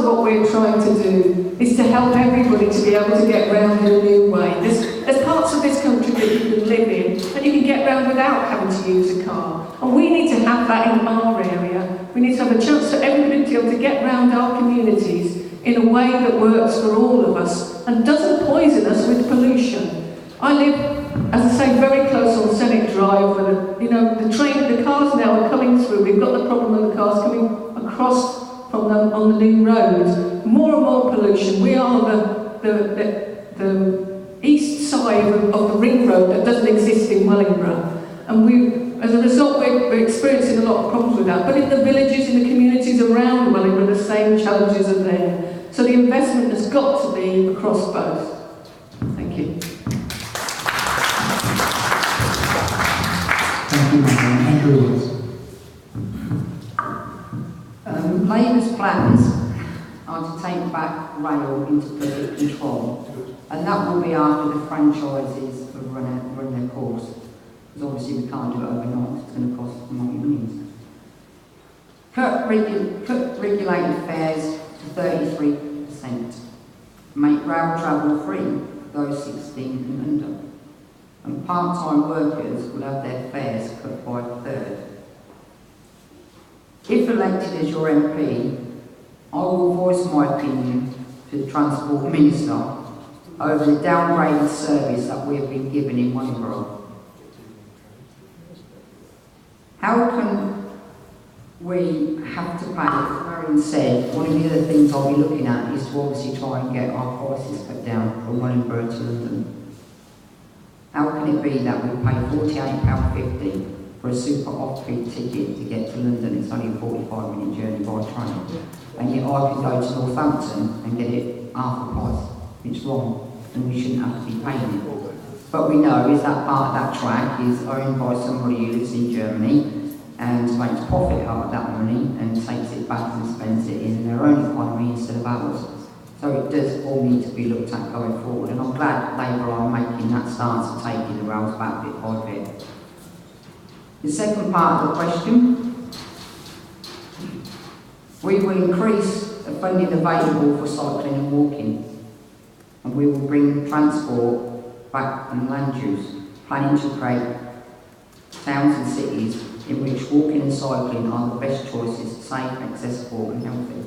what we're trying to do is to help everybody to be able to get round in a new way. There's parts of this country that you can live in, and you can get round without having to use a car. And we need to have that in our area. We need to have a chance for everybody to be able to get round our communities in a way that works for all of us and doesn't poison us with pollution. I live, as I say, very close on Senate Drive, where the cars now are coming through. We've got the problem of the cars coming across on the new road. More and more pollution. We are the east side of the ring road that doesn't exist in Wellingborough. And as a result, we're experiencing a lot of problems with that. But in the villages, in the communities around Wellingborough, the same challenges are there. So the investment has got to be across both. Thank you.
Thank you, Andrea.
Labour's plans are to take back rail into public control, and that will be after the franchises have run their course. Because obviously we can't do it overnight, it's going to cost millions. Cut regulated fares to 33%. Make rail travel free for those 16 and under. And part-time workers will have their fares cut by a third. If elected as your MP, I will voice my opinion to the Transport Minister over the downgraded service that we have been given in Wellingborough. How can we have to pay, as Marion said, one of the other things I'll be looking at is to obviously try and get our prices cut down from Wellingborough to London. How can it be that we pay £48.50 for a super off-peak ticket to get to London? It's only a 45-minute journey by train. And yet I can go to Northampton and get it half the price. It's wrong, and we shouldn't have to be paying it. But we know is that part of that track is owned by somebody who lives in Germany and makes profit out of that money and takes it back and spends it in their own economy instead of ours. So it does all need to be looked at going forward, and I'm glad Labour are making that stance of taking the rails back bit by bit. The second part of the question, we will increase the funding available for cycling and walking, and we will bring transport back and land use, planning to create towns and cities in which walking and cycling are the best choices, safe, accessible and healthy.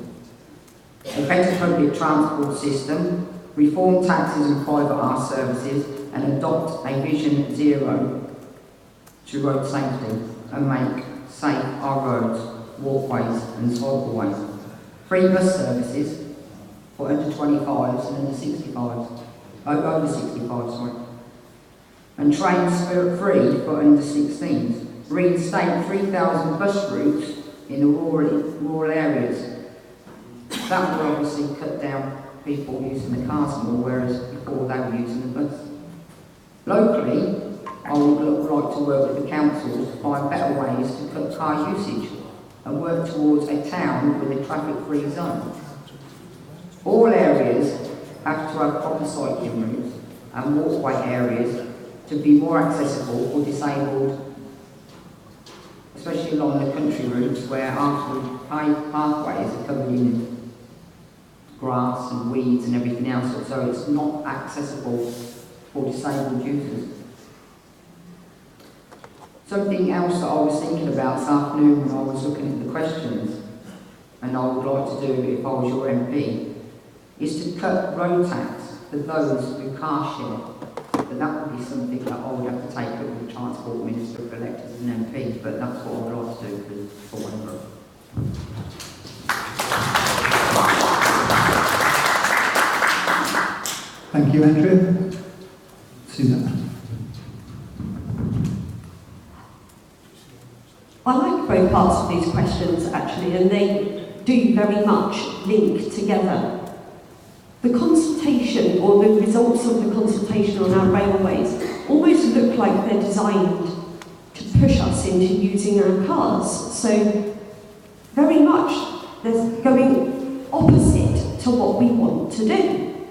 A better public transport system, reform taxis and private art services, and adopt a Vision Zero to road safety and make safe our roads, walkways and cycleways. Free bus services for under 25s and under 65s, over 65, sorry. and trains free for under 16s, reinstate 3,000 bus routes in the rural areas. That will obviously cut down people using the cars more, whereas before they were using the bus. Locally, I would like to work with the councils to find better ways to cut car usage and work towards a town with a traffic-free zone. All areas have to have proper cycling routes and walkway areas to be more accessible for disabled, especially along the country routes where pathways are covered in grass and weeds and everything else, so it's not accessible for disabled users. Something else that I was thinking about this afternoon when I was looking at the questions, and I would like to do if I was your MP, is to cut road tax for those who car share. But that would be something that I would have to take up with the Transport Minister if elected as an MP, but that's what I would like to do for Wellingborough.
Thank you, Andrea. Suzanna.
I like both parts of these questions actually, and they do very much link together. The consultation, or the results of the consultation on our railways, almost look like they're designed to push us into using our cars. So very much they're going opposite to what we want to do.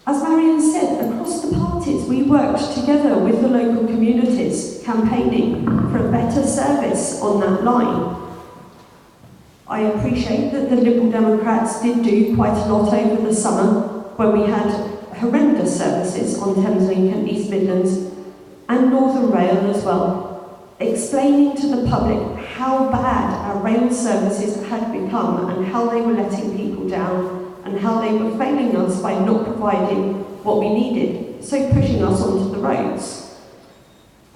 As Marion said, across the parties we worked together with the local communities, campaigning for a better service on that line. I appreciate that the Liberal Democrats did do quite a lot over the summer when we had horrendous services on Thameslink and East Midlands and Northern Rail as well, explaining to the public how bad our rail services had become and how they were letting people down and how they were failing us by not providing what we needed, so pushing us onto the roads.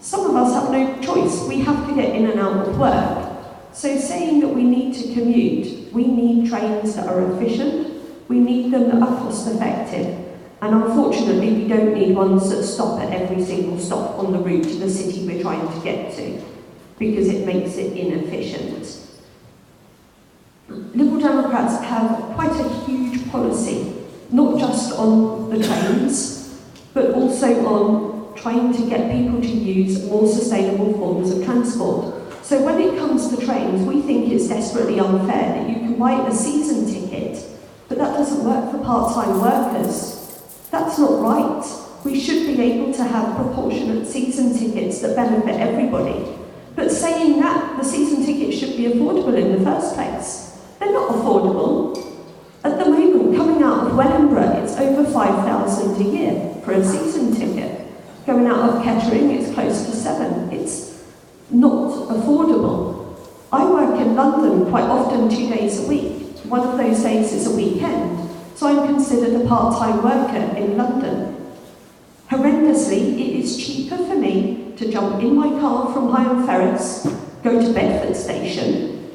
Some of us have no choice. We have to get in and out of work. So saying that we need to commute, we need trains that are efficient, we need them that are cost effective, and unfortunately we don't need ones that stop at every single stop on the route to the city we're trying to get to, because it makes it inefficient. Liberal Democrats have quite a huge policy, not just on the trains, but also on trying to get people to use more sustainable forms of transport. So when it comes to trains, we think it's desperately unfair that you can buy a season ticket, but that doesn't work for part-time workers. That's not right. We should be able to have proportionate season tickets that benefit everybody. But saying that, the season tickets should be affordable in the first place. They're not affordable. At the moment, coming out of Wellingborough, it's over £5,000 a year for a season ticket. Going out of Kettering, it's close to £7,000. It's not affordable. I work in London quite often 2 days a week. One of those days is a weekend, so I'm considered a part-time worker in London. Horrendously, it is cheaper for me to jump in my car from Higham Ferris, go to Bedford Station,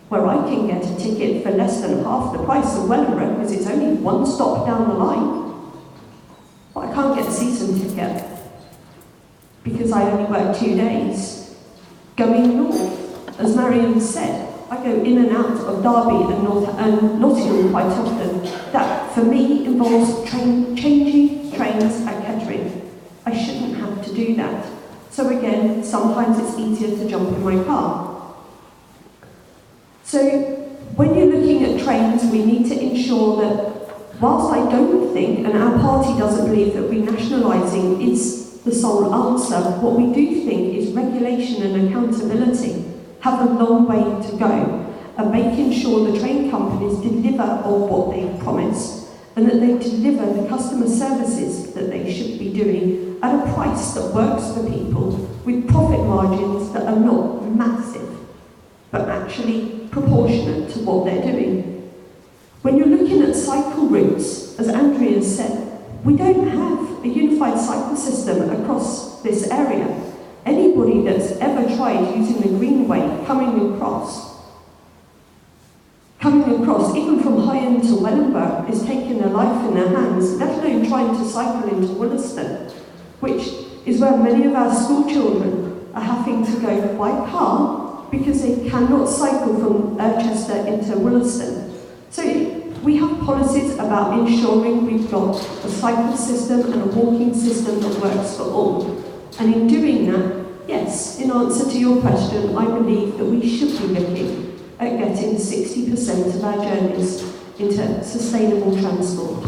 where I can get a ticket for less than half the price of Wellingborough because it's only one stop down the line. But I can't get a season ticket because I only work 2 days. Going north, as Marion said, I go in and out of Derby and Nottingham quite often. That, for me, involves changing trains at Kettering. I shouldn't have to do that. So again, sometimes it's easier to jump in my car. So when you're looking at trains, we need to ensure that, whilst I don't think, and our party doesn't believe that renationalising is the sole answer, what we do think is regulation and accountability have a long way to go, and making sure the train companies deliver on what they've promised, and that they deliver the customer services that they should be doing at a price that works for people, with profit margins that are not massive, but actually proportionate to what they're doing. When you're looking at cycle routes, as Andrea said, we don't have a unified cycle system across this area. Anybody that's ever tried using the Greenway coming across, even from Higham to Wellingborough, is taking their life in their hands, let alone trying to cycle into Williston, which is where many of our school children are having to go by car because they cannot cycle from Irchester into Williston. So we have policies about ensuring we've got a cycle system and a walking system that works for all. And in doing that, yes, in answer to your question, I believe that we should be looking at getting 60% of our journeys into sustainable transport.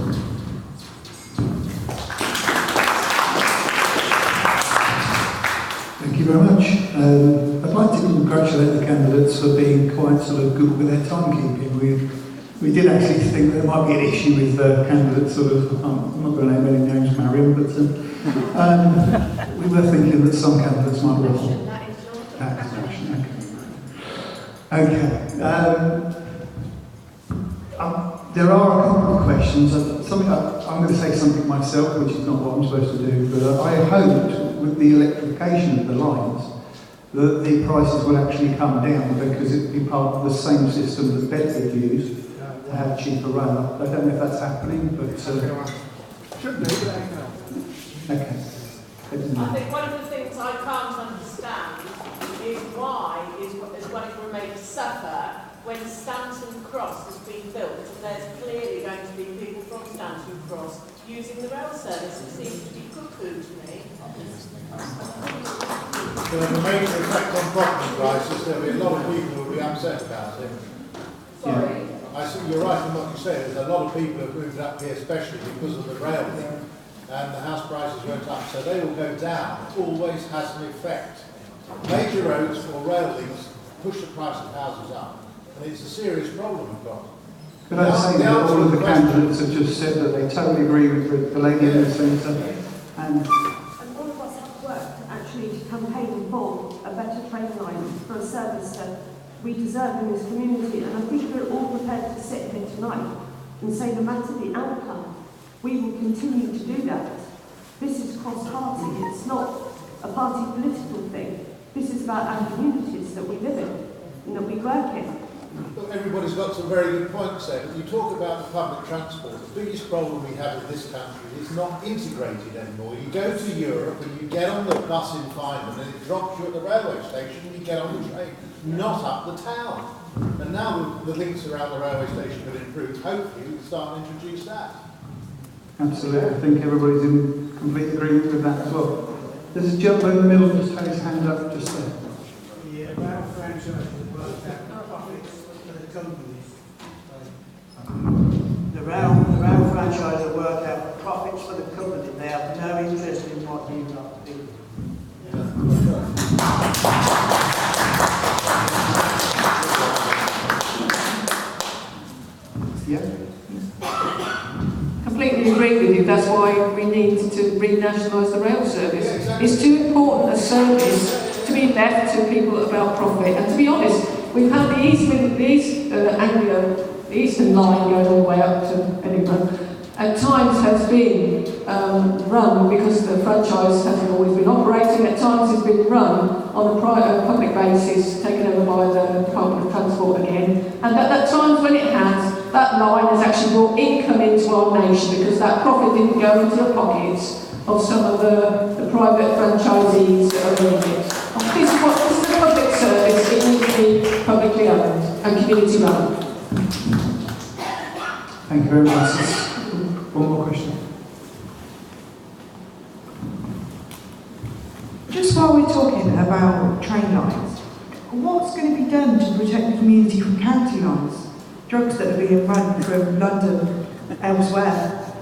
Thank you very much. I'd like to congratulate the candidates for being quite sort of good with their timekeeping. We did actually think there might be an issue with candidates sort of, I'm not going to name any names, Marion, but we were thinking that some candidates might waffle. That is action. Okay. There are a couple of questions. I'm going to say something myself, which is not what I'm supposed to do, but I hoped with the electrification of the lines that the prices will actually come down because it would be part of the same system that Bedford used to have cheaper rail. I don't know if that's happening, but... Okay.
I think one of the things I can't understand is why is Wellingborough made to suffer when Stanton Cross has been built, and there's clearly going to be people from Stanton Cross using the rail service. It seems to be cuckoo to me.
The major effect on property prices, there'll be a lot of people who will be upset about it.
Sorry?
I think you're right in what you say. There's a lot of people who've moved up here, especially because of the rail link, and the house prices went up, so they will go down. It always has an effect. Major roads or rail links push the price of houses up, and it's a serious problem we've got.
Could I say that all of the candidates have just said that they totally agree with the lady in the centre, and
all of us have worked actually to campaign for a better train line, for a service that we deserve in this community, and I think we're all prepared to sit here tonight and say no matter the outcome, we will continue to do that. This is cross-party, it's not a party political thing. This is about our communities that we live in and that we work in.
Look, everybody's got some very good points there, but you talk about the public transport. The biggest problem we have in this country is not integrated anymore. You go to Europe and you get on the bus in Feynman and it drops you at the railway station and you get on the train, not up the town. And now the links around the railway station have improved. Hopefully we can start and introduce that.
absolutely, I think everybody's in complete agreement with that as well. There's a gentleman in the middle who just had his hand up just there.
Yeah, rail franchise worked out profits for the companies. The rail franchise have worked out profits for the company. They have no interest in what you've got to do.
Completely agree with you. That's why we need to renationalise the rail service. It's too important a service to be left to people about profit. And to be honest, we've had the Eastern line going all the way up to Edinburgh. At times has been run because the franchise hasn't always been operating. At times it's been run on a public basis, taken over by the Department of Transport again. And at times when it has, that line has actually brought income into our nation because that profit didn't go into the pockets of some of the private franchisees that are running it. This is a public service, it needs to be publicly owned and community run.
Thank you very much. One more question.
Just while we're talking about train lines, what's going to be done to protect the community from county lines? Drugs that are being run from London elsewhere.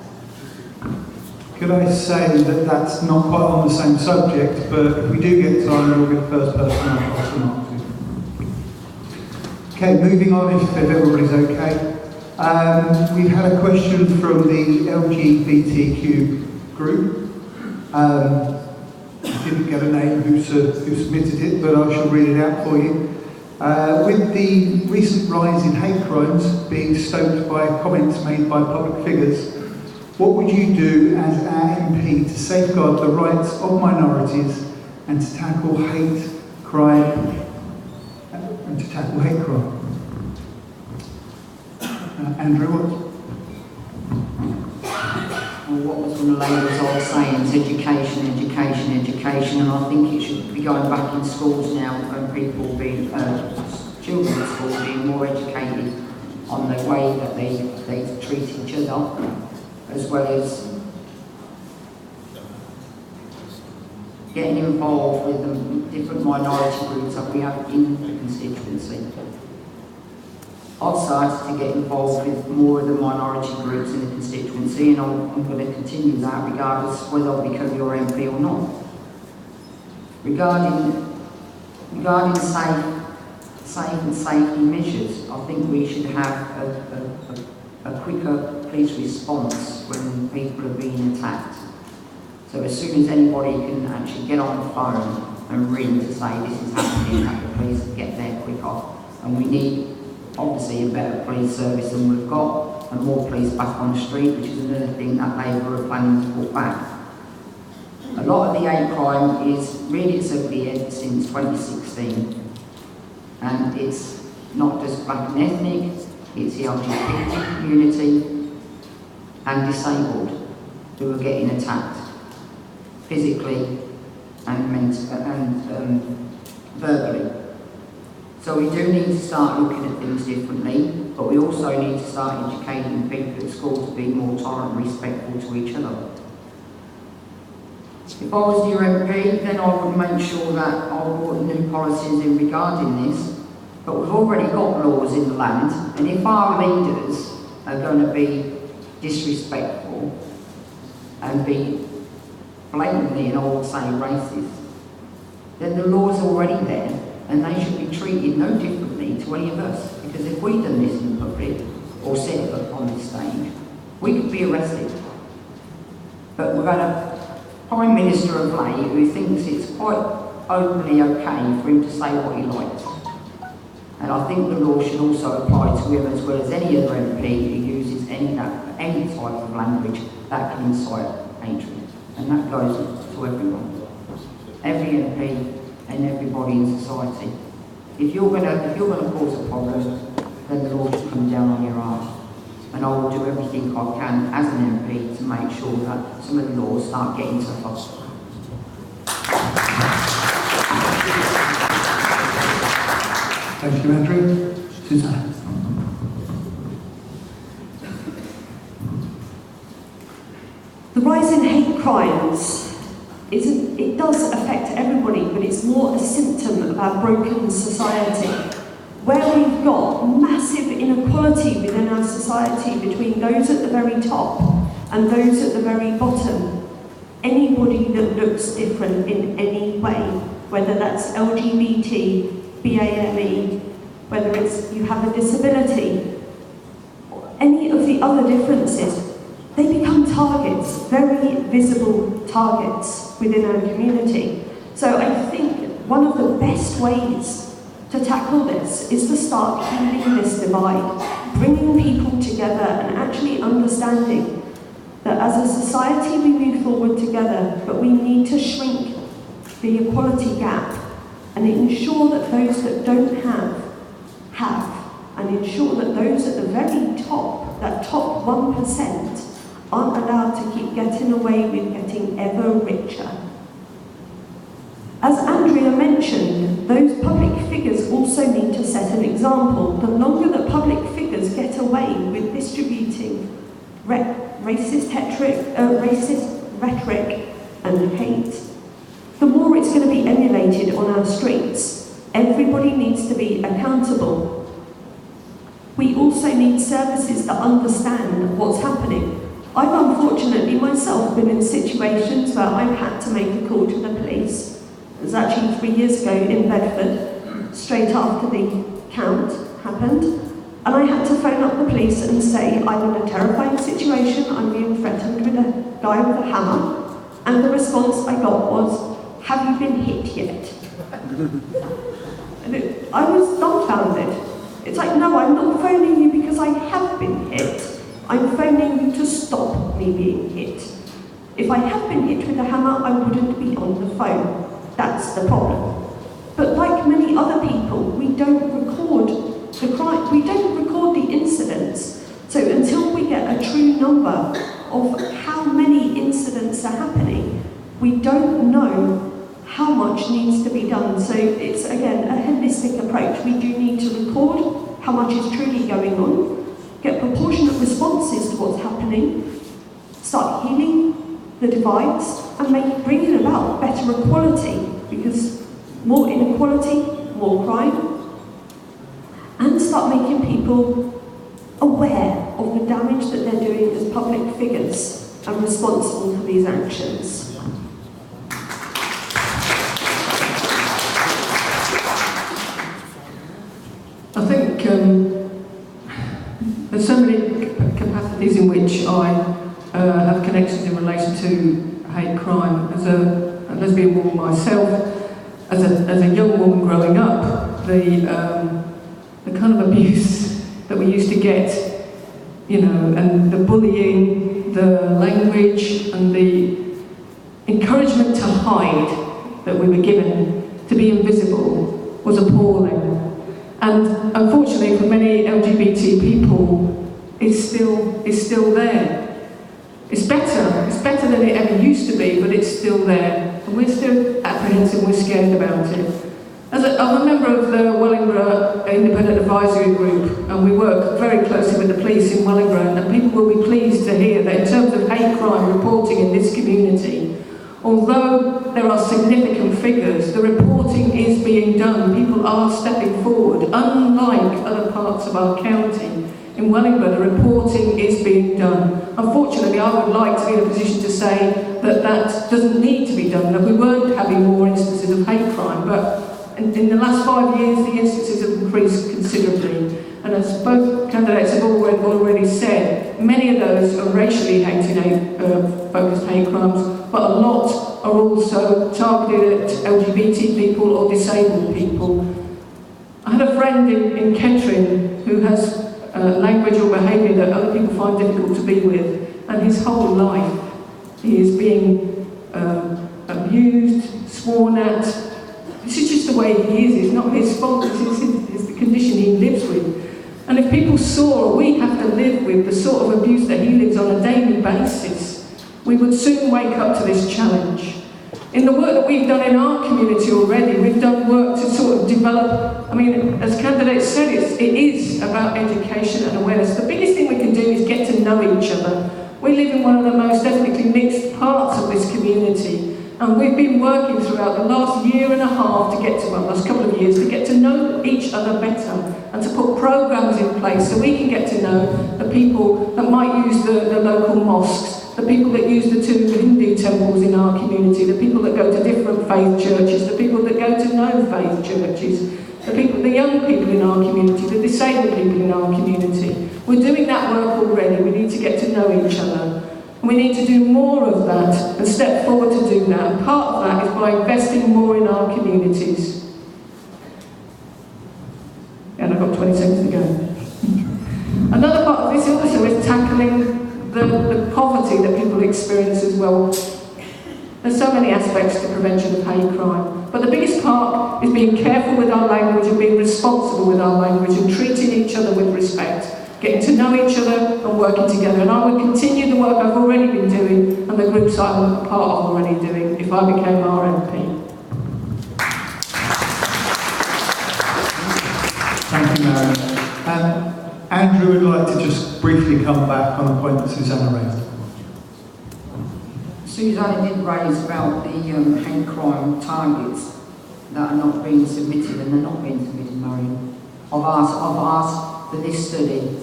Could I say that that's not quite on the same subject, but if we do get time, we'll get the first person I'll ask them to. Okay, moving on if everybody's okay. We've had a question from the LGBTQ group. I didn't get a name who submitted it, but I shall read it out for you. With the recent rise in hate crimes being stoked by comments made by public figures, what would you do as our MP to safeguard the rights of minorities and to tackle hate crime?
Andrea, what was one
Labour's old sayings, education, education, education, and I think it should be going back in schools now and people being, children at school being more educated on the way that they treat each other, as well as getting involved with the different minority groups that we have in the constituency. I've started to get involved with more of the minority groups in the constituency, and I'm going to continue that regardless whether I become your MP or not. Regarding safe and safety measures, I think we should have a quicker police response when people are being attacked. So as soon as anybody can actually get on the phone and ring to say this is happening, that the police get there quicker. And we need obviously a better police service than we've got, and more police back on the street, which is another thing that Labour are planning to put back. A lot of the hate crime is really severe since 2016, and it's not just black and ethnic, it's the LGBT community and disabled who are getting attacked physically and verbally. So we do need to start looking at things differently, but we also need to start educating people at school to be more tolerant and respectful to each other. If I was your MP, then I would make sure that I brought new policies in regarding this, but we've already got laws in the land, and if our leaders are going to be disrespectful and be blatantly, and I would say racist, then the law's already there, and they should be treated no differently to any of us. Because if we'd done this in public, or said it up on the stage, we could be arrested. But we've had a Prime Minister of late who thinks it's quite openly okay for him to say what he likes. And I think the law should also apply to him as well as any other MP who uses any type of language that can incite hatred. And that goes to everyone. Every MP and everybody in society. If you're gonna cause a problem, then the law should come down on your arse. And I will do everything I can as an MP to make sure that some of the laws start getting tougher.
Thank you, Andrea. Suzanna.
The rise in hate crimes, it does affect everybody, but it's more a symptom of our broken society, where we've got massive inequality within our society between those at the very top and those at the very bottom. Anybody that looks different in any way, whether that's LGBT, BAME, whether it's you have a disability, or any of the other differences, they become targets, very visible targets within our community. So I think one of the best ways to tackle this is to start healing this divide, bringing people together and actually understanding that as a society we move forward together, but we need to shrink the equality gap and ensure that those that don't have, and ensure that those at the very top, that top 1%, aren't allowed to keep getting away with getting ever richer. As Andrea mentioned, those public figures also need to set an example. The longer that public figures get away with distributing racist rhetoric and hate, the more it's going to be emulated on our streets. Everybody needs to be accountable. We also need services that understand what's happening. I've unfortunately myself been in situations where I've had to make a call to the police. It was actually 3 years ago in Bedford, straight after the count happened, and I had to phone up the police and say, I'm in a terrifying situation, I'm being threatened with a guy with a hammer, and the response I got was, have you been hit yet? And I was dumbfounded. It's like, no, I'm not phoning you because I have been hit. I'm phoning you to stop me being hit. If I had been hit with a hammer, I wouldn't be on the phone. That's the problem. But like many other people, we don't record the crime, we don't record the incidents. So until we get a true number of how many incidents we don't know how much needs to be done. So it's, again, a holistic approach. We do need to record how much is truly going on, get proportionate responses to what's happening, start healing the divides, and bringing about better equality, because more inequality, more crime, and start making people aware of the damage that they're doing as public figures and responsible for these actions.
I think there's so many capacities in which I have connections in relation to hate crime. As a lesbian woman myself, as a young woman growing up, the kind of abuse that we used to get, you know, and the bullying, the language, and the encouragement to hide that we were given, to be invisible, was appalling. And unfortunately for many LGBT people, it's still there. It's better than it ever used to be, but it's still there. And we're still apprehensive, we're scared about it. I'm a member of the Wellingborough Independent Advisory Group, and we work very closely with the police in Wellingborough, and people will be pleased to hear that in terms of hate crime reporting in this community, although there are significant figures, the reporting is being done. People are stepping forward. Unlike other parts of our county, in Wellingborough, the reporting is being done. Unfortunately, I would like to be in a position to say that that doesn't need to be done, that we weren't having more instances of hate crime, but in the last 5 years, the instances have increased considerably. And as both candidates have already said, many of those are racially focused hate crimes, but a lot are also targeted at LGBT people or disabled people. I had a friend in Kettering who has language or behaviour that other people find difficult to be with, and his whole life he is being abused, sworn at. This is just the way he is. It's not his fault. It's the condition he lives with. And if people saw, or we have to live with, the sort of abuse that he lives on a daily basis, we would soon wake up to this challenge. In the work that we've done in our community already, we've done work to sort of develop, I mean, as candidates said, it is about education and awareness. The biggest thing we can do is get to know each other. We live in one of the most ethnically mixed parts of this community, and we've been working throughout the last year and a half last couple of years, to get to know each other better and to put programs in place so we can get to know the people that might use the local mosques, the people that use the two Hindu temples in our community, the people that go to different faith churches, the people that go to no faith churches, the young people in our community, the disabled people in our community. We're doing that work already. We need to get to know each other. And we need to do more of that and step forward to do that. And part of that is by investing more in our communities. And I've got 20 seconds to go. Another part of this also is tackling the poverty that people experience as well. There's so many aspects to prevention of hate crime. But the biggest part is being careful with our language and being responsible with our language and treating each other with respect, getting to know each other and working together. And I would continue the work I've already been doing and the groups I'm a part of already doing if I became RMP.
Thank you, Marion. Andrew would like to just briefly come back on a point that Suzanna raised.
Suzanna did raise about the hate crime targets that are not being submitted, and they're not being submitted, Marion. I've asked for this study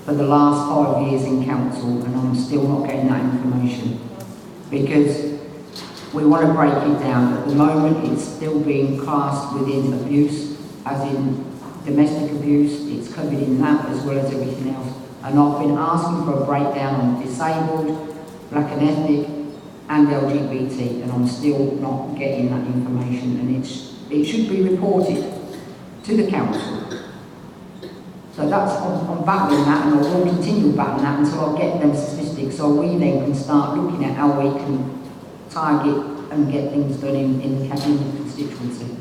for the last 5 years in council, and I'm still not getting that information because we want to break it down. At the moment, it's still being classed within abuse, as in domestic abuse. It's covered in that as well as everything else. And I've been asking for a breakdown on disabled, black and ethnic, and LGBT, and I'm still not getting that information, and it should be reported to the council. So that's, I'm battling that, and I will continue battling that until I get them statistics, so we then can start looking at how we can target and get things done in the constituency.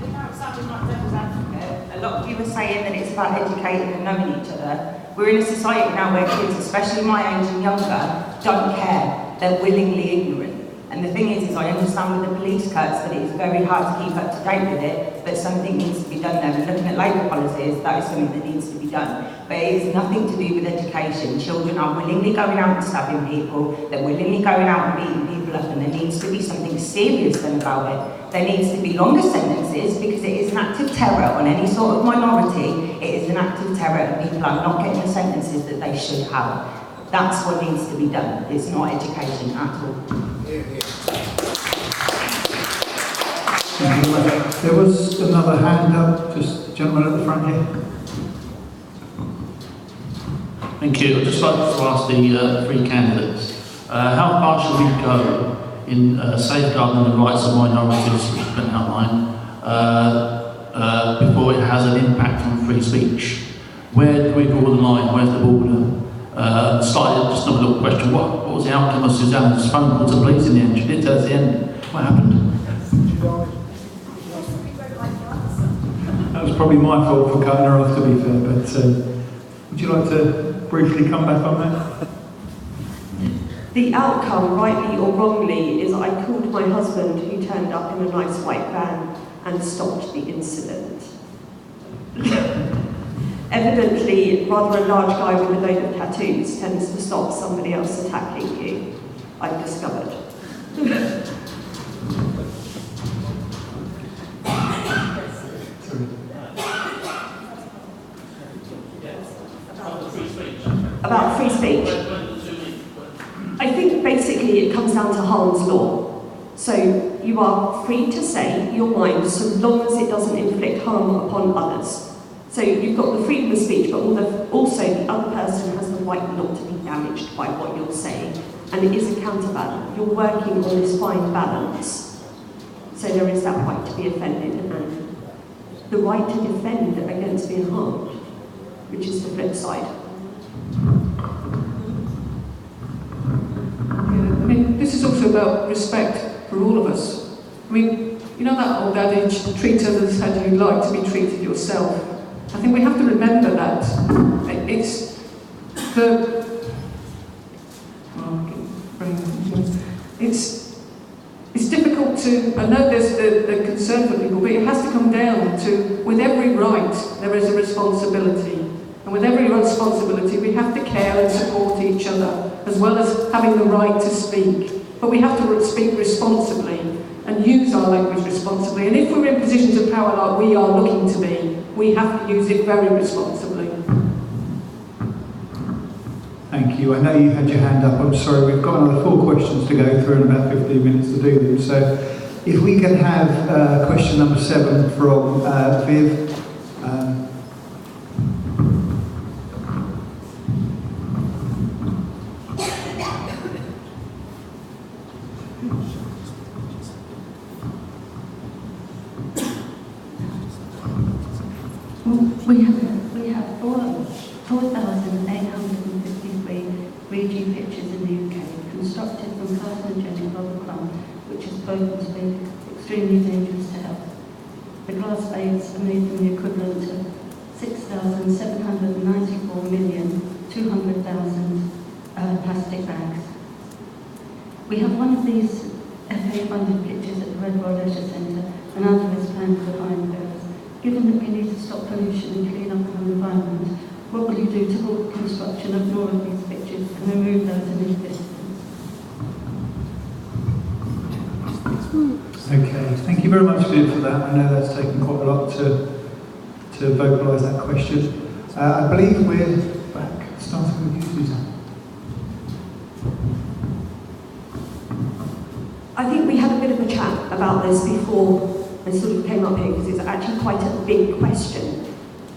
Without sounding like devil's advocate, a lot of you were saying that it's about educating and knowing each other.
We're in a society now where kids, especially my age and younger, don't care. They're willingly ignorant. And the thing is I understand with the police cuts that it's very hard to keep up to date with it, but something needs to be done there. And looking at Labour policies, that is something that needs to be done. But it is nothing to do with education. Children are willingly going out and stabbing people, they're willingly going out and beating people up, and there needs to be something serious done about it. There needs to be longer sentences because it is an act of terror on any sort of minority. It is an act of terror and people are not getting the sentences that they should have. That's what needs to be done. It's not education at all.
There was another hand up, just gentleman at the front here.
Thank you. I'd just like to ask the three candidates, how far should we go in safeguarding the rights of minorities, which has been outlined, before it has an impact on free speech? Where do we draw the line? Where's the border? Slightly, just another little question. What was the outcome of Suzanna's phone call to police in the end? She did tell us the end. What happened?
That was probably my fault for cutting her off, to be fair, but would you like to briefly come back on that?
The outcome, rightly or wrongly, is I called my husband, who turned up in a nice white van, and stopped the incident. Evidently, rather a large guy with a load of tattoos tends to stop somebody else attacking you, I've discovered. About free speech. I think basically it comes down to Harm's law. So you are free to say your mind so long as it doesn't inflict harm upon others. So you've got the freedom of speech, but also the other person has the right not to be damaged by what you're saying. And it is a counterbalance. You're working on this fine balance. So there is that right to be offended and the right to defend against being harmed, which is the flip side.
I mean, this is also about respect for all of us. I mean, you know that old adage, treat others how you'd like to be treated yourself. I think we have to remember that. It's the... It's difficult to... I know there's the concern for people, but it has to come down to, with every right, there is a responsibility. And with every responsibility, we have to care and support each other, as well as having the right to speak. But we have to speak responsibly and use our language responsibly. And if we're in positions of power like we are looking to be, we have to use it very responsibly.
Thank you. I know you had your hand up. I'm sorry, we've got another 4 questions to go through and about 15 minutes to do them. So if we can have question number 7 from Viv.
We have 4,853 3G pictures in the UK, constructed from carcinogenic rubber crumb, which is proven to be extremely dangerous to health. The glass blades are made from the equivalent of 6,794,200,000 plastic bags. We have one of these FA-funded pictures at the Redwall Leisure Centre, and another is planned for Ironbarrows. Given that we need to stop pollution and clean up our environment, what will you do to halt the construction of more of these pictures and remove those in existence?
Okay, thank you very much, Viv, for that. I know that's taken quite a lot to vocalise that question. I believe we're back, starting with you, Suzanne.
I think we had a bit of a chat about this before I sort of came up here, because it's actually quite a big question.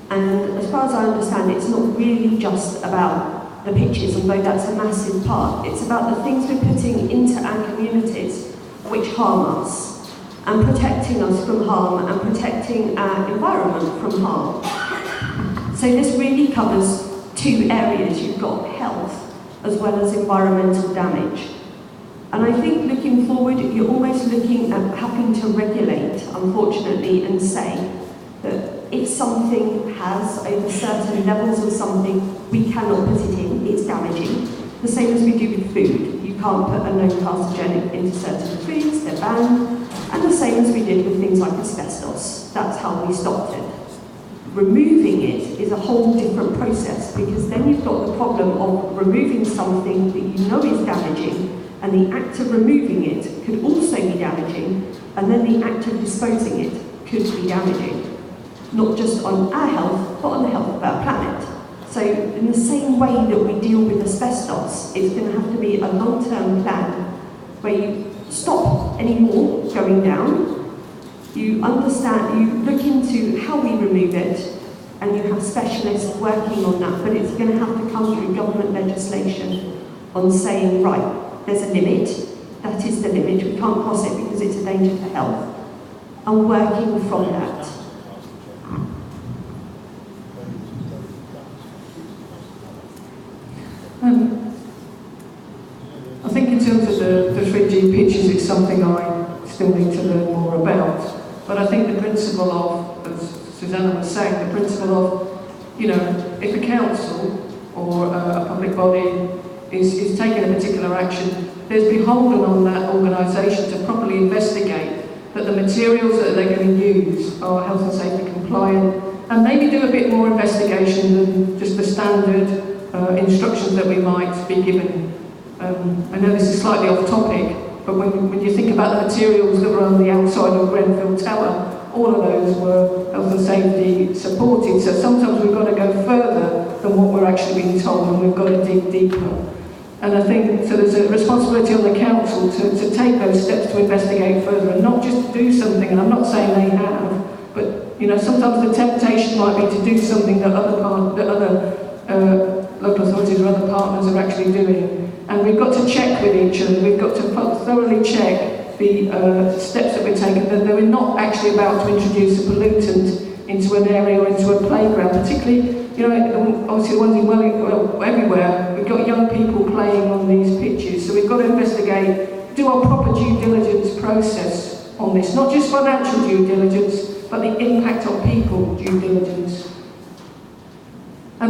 And as far as I understand, it's not really just about the pictures, although that's a massive part. It's about the things we're putting into our communities which harm us, and protecting us from harm, and protecting our environment from harm. So this really covers 2 areas. You've got health as well as environmental damage. And I think looking forward, you're almost looking at having to regulate, unfortunately, and say that if something has over certain levels of something we cannot put it in, it's damaging. The same as we do with food. You can't put a known carcinogenic into certain foods, they're banned. And the same as we did with things like asbestos. That's how we stopped it. Removing it is a whole different process, because then you've got the problem of removing something that you know is damaging, and the act of removing it could also be damaging, and then the act of disposing it could be damaging. Not just on our health, but on the health of our planet. So in the same way that we deal with asbestos, it's going to have to be a long-term plan where you stop any more going down, you understand, you look into how we remove it, and you have specialists working on that, but it's going to have to come through government legislation on saying, right, there's a limit, that is the limit, we can't cross it because it's a danger to health, and working from that.
I think in terms of the 3G pictures, it's something I still need to learn more about. But I think the principle of, as Suzanna was saying, the principle of, you know, if a council or a public body is taking a particular action, there's beholden on that organisation to properly investigate that the materials that they're going to use are health and safety compliant, and maybe do a bit more investigation than just the standard instructions that we might be given. I know this is slightly off topic, but when you think about the materials that were on the outside of Grenfell Tower, all of those were health and safety supported. So sometimes we've got to go further than what we're actually being told, and we've got to dig deeper. And I think so there's a responsibility on the council to take those steps to investigate further, and not just to do something, and I'm not saying they have, but you know, sometimes the temptation might be to do something that other local authorities or other partners are actually doing. And we've got to check with each other, we've got to thoroughly check the steps that we're taking, that we're not actually about to introduce a pollutant into an area or into a playground, particularly, you know, obviously the ones in Wellingborough, everywhere, we've got young people playing on these pitches, so we've got to investigate, do our proper due diligence process on this, not just financial due diligence, but the impact on people due diligence. I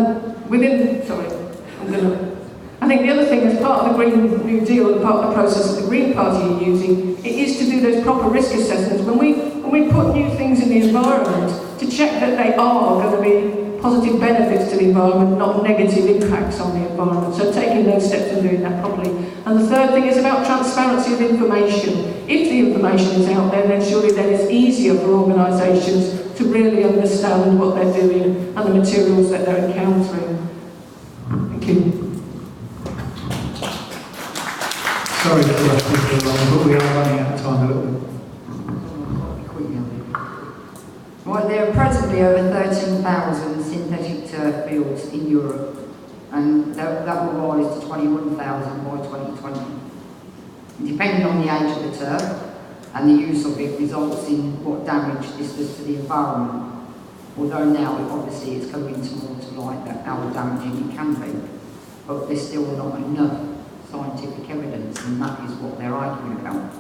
think the other thing, as part of the Green New Deal and part of the process that the Green Party are using, it is to do those proper risk assessments. When we put new things in the environment, to check that they are going to be positive benefits to the environment, not negative impacts on the environment. So taking those steps and doing that properly. And the third thing is about transparency of information. If the information is out there, then surely then it's easier for organisations to really understand what they're doing and the materials that they're encountering. Thank you.
Sorry to rush people along, but we are running out of time a little bit.
Well, there are presently over 13,000 synthetic turf fields in Europe, and that will rise to 21,000 by 2020. Depending on the age of the turf and the use of it results in what damage this does to the environment. Although now obviously it's coming to more to light that how damaging it can be, but there's still not enough scientific evidence, and that is what they're arguing about.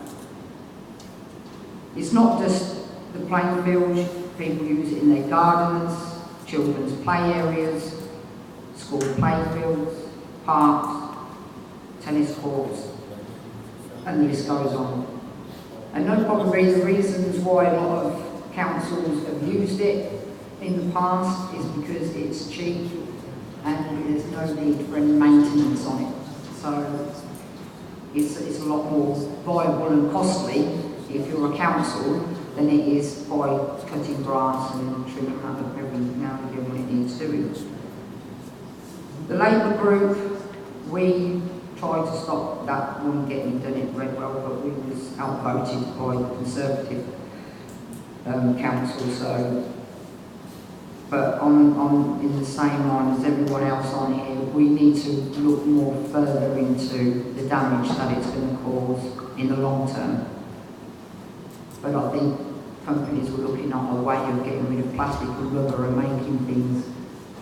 It's not just the playing fields, people use it in their gardens, children's play areas, school play fields, parks, tennis courts, and the list goes on. And no probably the reasons why a lot of councils have used it in the past is because it's cheap and there's no need for any maintenance on it. So it's a lot more viable and costly if you're a council than it is by cutting grass and trimming that up every now and again when it needs doing. The Labour group, we tried to stop that one getting done in Redwell, but we was outvoted by the Conservative council. So, but in the same line as everyone else on here, we need to look more further into the damage that it's going to cause in the long term. But I think companies were looking at a way of getting rid of plastic and rubber and making things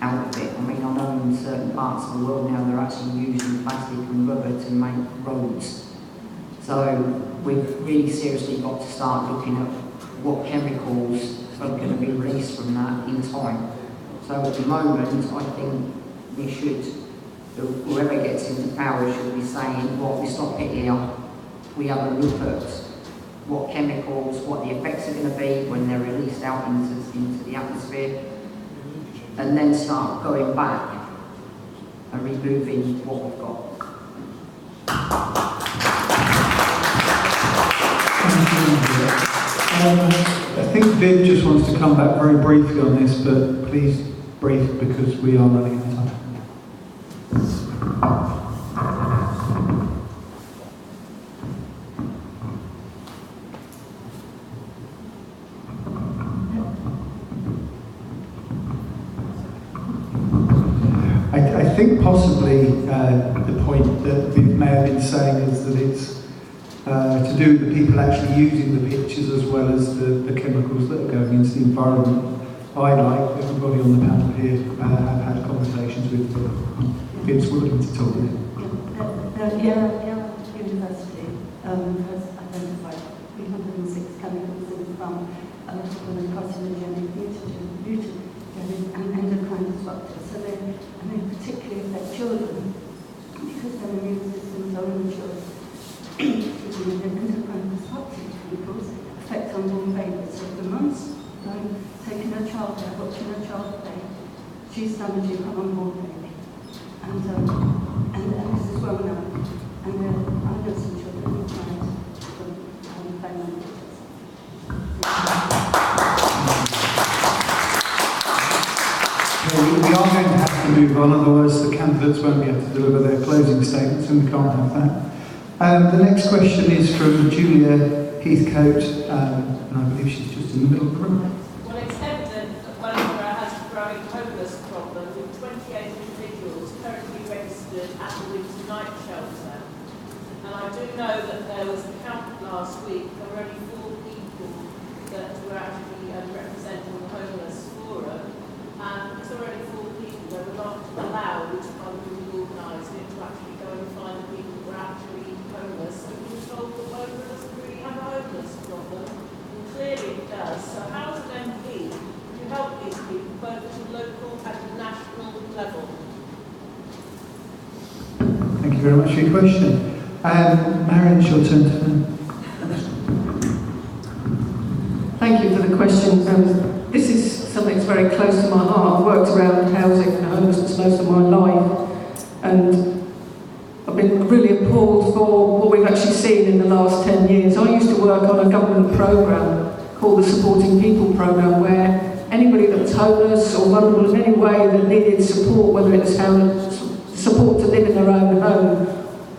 out of it. I mean, I know in certain parts of the world now they're actually using plastic and rubber to make roads. So we've really seriously got to start looking at what chemicals are going to be released from that in time. So at the moment, I think we should, whoever gets into power should be saying, well, we stop it here, we have a look at what chemicals, what the effects are going to be when they're released out into the atmosphere, and then start going back and removing what we've got.
I think Viv just wants to come back very briefly on this, but please brief because we are running out of time. I think possibly the point that Viv may have been saying is that it's to do with the people actually using the pictures as well as the chemicals that are going into the environment. I, like everybody on the panel here, have had conversations with Viv's willing to talk with him.
University has identified 306 chemicals in the farm, carcinogenic, mutagenic, and endocrine disruptors. So they particularly affect children because their immune systems are immature. The endocrine disruptive chemicals affect unborn babies. So the mum's taking her child there, watching her child play, she's damaging her unborn baby. And this is well known. And I know some children who died from playing on pictures.
We are going to have to move on, otherwise the candidates won't be able to deliver their closing statements, and we can't have that. The next question is from Julia Heathcote, and I believe she's just in the middle of the room.
Well, it's evident that Wellingborough has a growing homeless problem, with 28 individuals currently registered at the winter night shelter. And I do know that there was a count last week, there were only 4 people that were actually representing the homeless forum, and it's already 4 people that were not allowed by the people organising it to actually go and find the people who were actually homeless. So we were told that Wellingborough doesn't really have a homeless problem, and clearly it does. So how as an MP to help these people both at a local and a national level?
Thank you very much for your question. Marion, it's your turn to
Thank you for the question. This is something that's very close to my heart. I've worked around housing and homelessness most of my life, and I've been really appalled for what we've actually seen in the last 10 years. I used to work on a government programme called the Supporting People Programme, where anybody that was homeless or vulnerable in any way that needed support, whether it was support to live in their own home,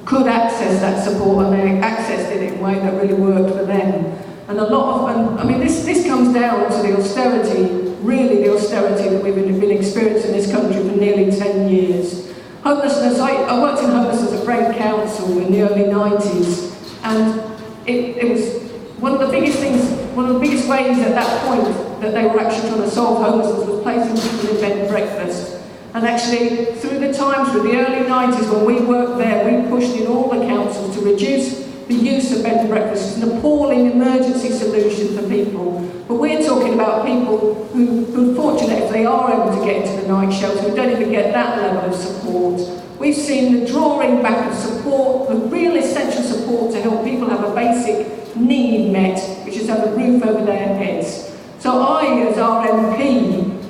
could access that support, and they accessed it in a way that really worked for them. And a lot of, I mean, this comes down to the austerity, really the austerity that we've been experiencing in this country for nearly 10 years. Homelessness, I worked in homelessness at Brent Council in the early 90s, and it was one of the biggest things, one of the biggest ways at that point that they were actually trying to solve homelessness was placing people in bed and breakfast. And actually, through the times, through the early 90s when we worked there, we pushed in all the councils to reduce the use of bed and breakfast. It's an appalling emergency solution for people. But we're talking about people who, unfortunately, if they are able to get into the night shelter, who don't even get that level of support. We've seen the drawing back of support, the real essential support to help people have a basic need met, which is have a roof over their heads. So I, as our MP,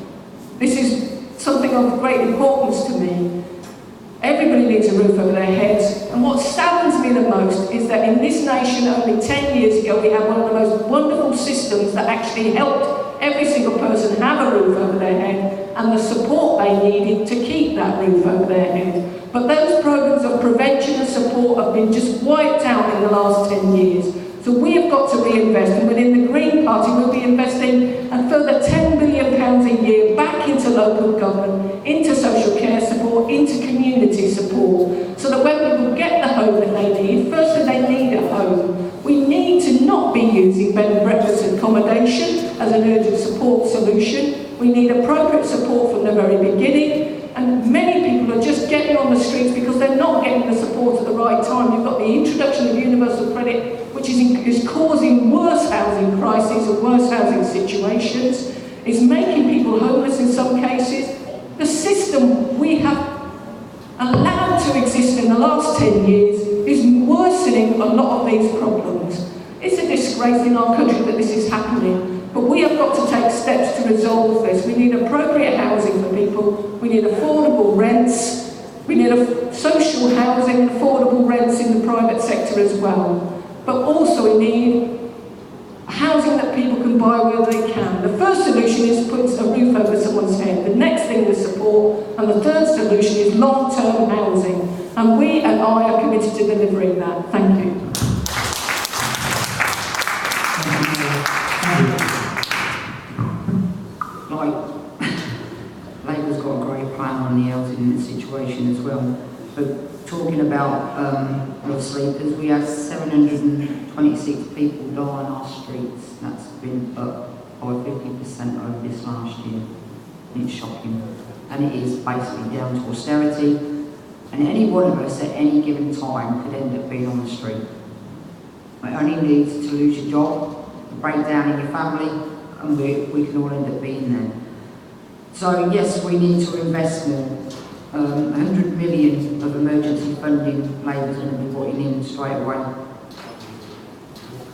this is something of great importance to me. Everybody needs a roof over their heads, and what saddens me the most is that in this nation only 10 years ago we had one of the most wonderful systems that actually helped every single person have a roof over their head and the support they needed to keep that roof over their head. But those programs of prevention and support have been just wiped out in the last 10 years. So we have got to reinvest, and within the Green Party we'll be investing a further £10 billion a year back into local government, into social care support, into community support, so that when people get the home that they need, firstly they need a home. We need to not be using bed and breakfast accommodation as an urgent support solution. We need appropriate support from the very beginning, and many people are just getting on the streets because they're not getting the support at the right time. You've got the introduction of universal credit, which is causing worse housing crises and worse housing situations. It's making people homeless in some cases. The system we have allowed to exist in the last 10 years, is worsening a lot of these problems. It's a disgrace in our country that this is happening, but we have got to take steps to resolve this. We need appropriate housing for people, we need affordable rents, we need social housing, affordable rents in the private sector as well. But also we need housing that people can buy where they can. The first solution is put a roof over someone's head. The next thing is support. And the third solution is long-term housing. And we and I are committed to delivering that. Thank you.
Labour's got a great plan on the housing situation as well. But talking about rough sleepers, we have 726 people die on our streets. That's been up by 50% over this last year. And it's shocking. And it is basically down to austerity. And any one of us at any given time could end up being on the street. It only needs to lose your job, a breakdown in your family, and we can all end up being there. So yes, we need to invest more. 100 million of emergency funding Labour's going to be putting in straight away.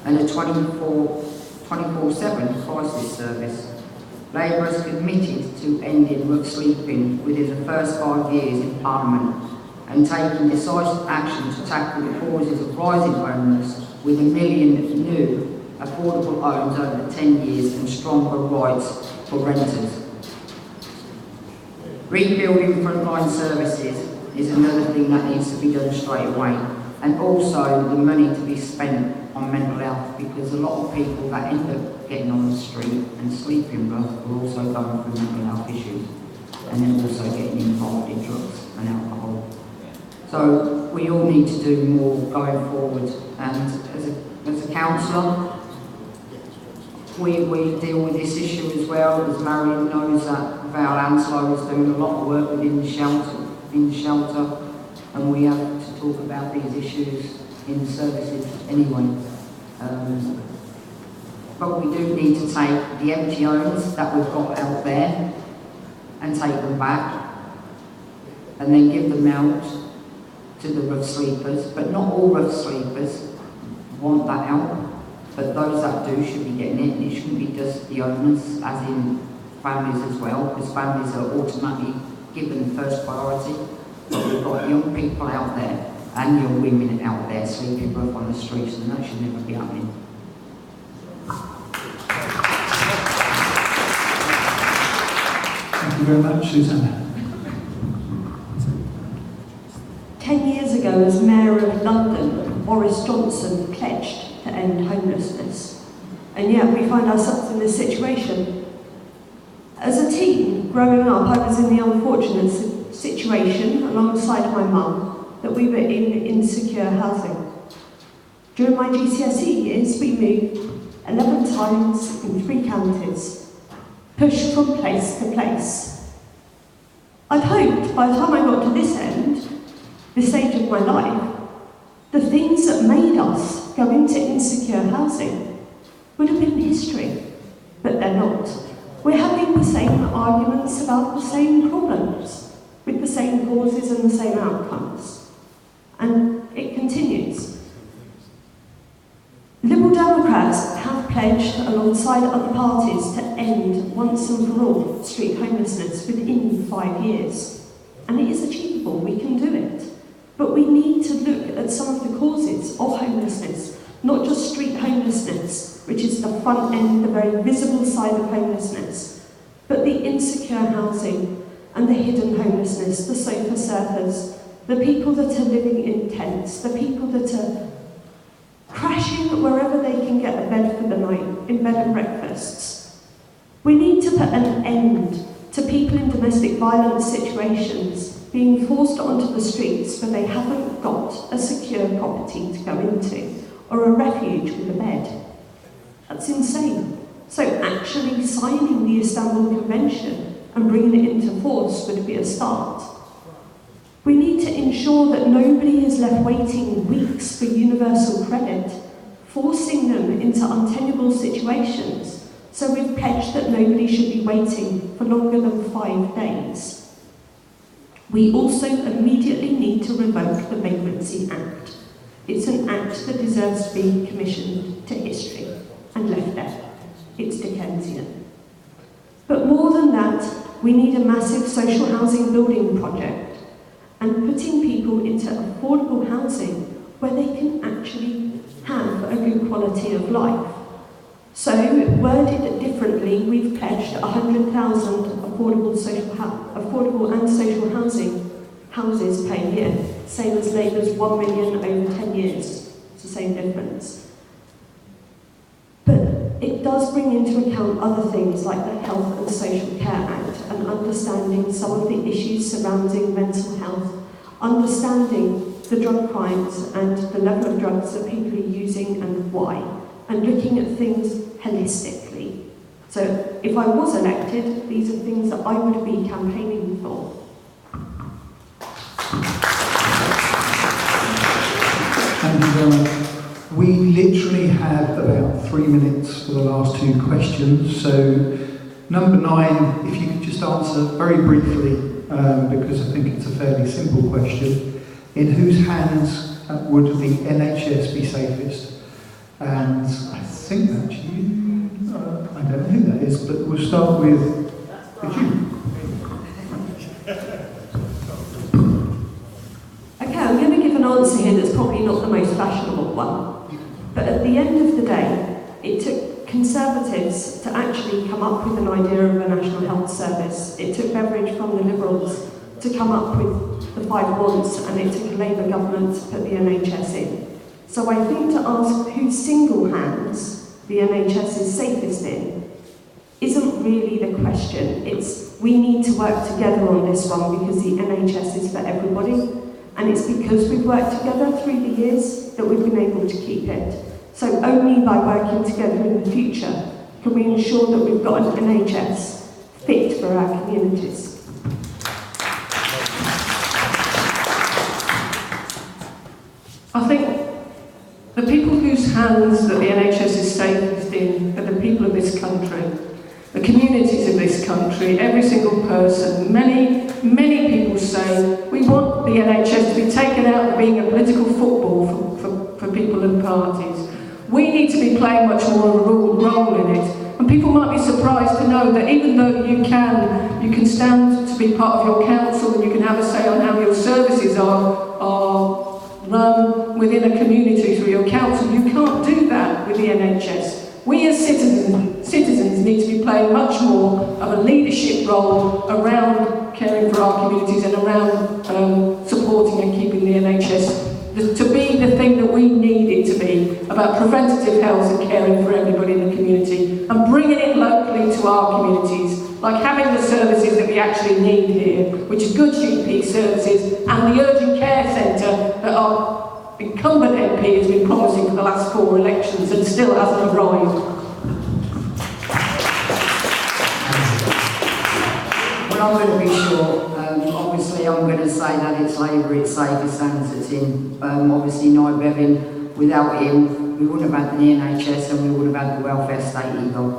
And a 24/7 crisis service. Labour has committed to ending rough sleeping within the first 5 years in Parliament and taking decisive action to tackle the causes of rising homelessness with 1 million new affordable homes over 10 years and stronger rights for renters. Rebuilding frontline services is another thing that needs to be done straight away, and also the money to be spent on mental health, because a lot of people that end up getting on the street and sleeping rough are also going through mental health issues, and then also getting involved in drugs and alcohol. So we all need to do more going forward, and as a councillor, we deal with this issue as well, as Marion knows that Val Anslow is doing a lot of work within the shelter, and we have to talk about these issues in the services anyway. But we do need to take the empty homes that we've got out there and take them back, and then give them out to the rough sleepers. But not all rough sleepers want that help. But those that do should be getting it, and it shouldn't be just the owners, as in families as well, because families are automatically given first priority. But we've got young people out there and young women out there sleeping rough on the streets, and that should never be happening.
Thank you very much, Suzanna.
10 years ago, as Mayor of London, Boris Johnson pledged to end homelessness. And yet we find ourselves in this situation. As a teen, growing up, I was in the unfortunate situation, alongside my mum, that we were in insecure housing. During my GCSE years, we moved 11 times in 3 counties, pushed from place to place. I'd hoped by the time I got to this end, this stage of my life, the things that made us go into insecure housing would have been history, but they're not. We're having the same arguments about the same problems, with the same causes and the same outcomes. And it continues. Liberal Democrats have pledged, alongside other parties, to end once and for all street homelessness within 5 years. And it is achievable, we can do it. But we need to look at some of the causes of homelessness, not just street homelessness, which is the front end, the very visible side of homelessness, but the insecure housing and the hidden homelessness, the sofa surfers, the people that are living in tents, the people that are crashing wherever they can get a bed for the night, in bed and breakfasts. We need to put an end to people in domestic violence situations being forced onto the streets where they haven't got a secure property to go into, or a refuge with a bed. That's insane. So actually signing the Istanbul Convention and bringing it into force would be a start. We need to ensure that nobody is left waiting weeks for universal credit, forcing them into untenable situations. So we've pledged that nobody should be waiting for longer than 5 days. We also immediately need to revoke the Vagrancy Act. It's an act that deserves to be commissioned to history and left there. It's Dickensian. But more than that, we need a massive social housing building project and putting people into affordable housing where they can actually have a good quality of life. So, worded differently, we've pledged 100,000 affordable and social houses per year, same as Labour's 1 million over 10 years. It's the same difference. But it does bring into account other things like the Health and Social Care Act and understanding some of the issues surrounding mental health, understanding the drug crimes and the level of drugs that people are using and why, and looking at things holistically. So if I was elected, these are things that I would be campaigning for.
Thank you very much. We literally have about 3 minutes for the last two questions. So number 9, if you could just answer very briefly, because I think it's a fairly simple question. In whose hands would the NHS be safest? And I think that's you. I don't know who that is, but we'll start with you.
Okay, I'm going to give an answer here that's probably not the most fashionable one. But at the end of the day, it took Conservatives to actually come up with an idea of a National Health Service. It took Beveridge from the Liberals to come up with the 5 wands, and it took a Labour government to put the NHS in. So I think to ask whose single hands the NHS is safest in isn't really the question. It's we need to work together on this one because the NHS is for everybody, and it's because we've worked together through the years that we've been able to keep it. So only by working together in the future can we ensure that we've got an NHS fit for our communities.
I think the people whose hands that the NHS is safest in are the people of this country, the communities of this country, every single person. Many people say we want the NHS to be taken out of being a political football for people and parties. We need to be playing much more of a role in it. And people might be surprised to know that even though you can stand to be part of your council and you can have a say on how your services are run within a community through your council, you can't do that with the NHS. We as citizens need to be playing much more of a leadership role around caring for our communities and around supporting and keeping the NHS to be the thing that we need it to be, about preventative health and caring for everybody in the community and bringing it locally to our communities, like having the services that we actually need here, which are good GP services and the urgent care centre that our incumbent MP has been promising for the last 4 elections and still hasn't arrived.
Well, I'm going to be short. Obviously, I'm going to say that it's Labour, it's safest hands that's in. Obviously, Nye Bevan, without him, we wouldn't have had the NHS and we would have had the welfare state either.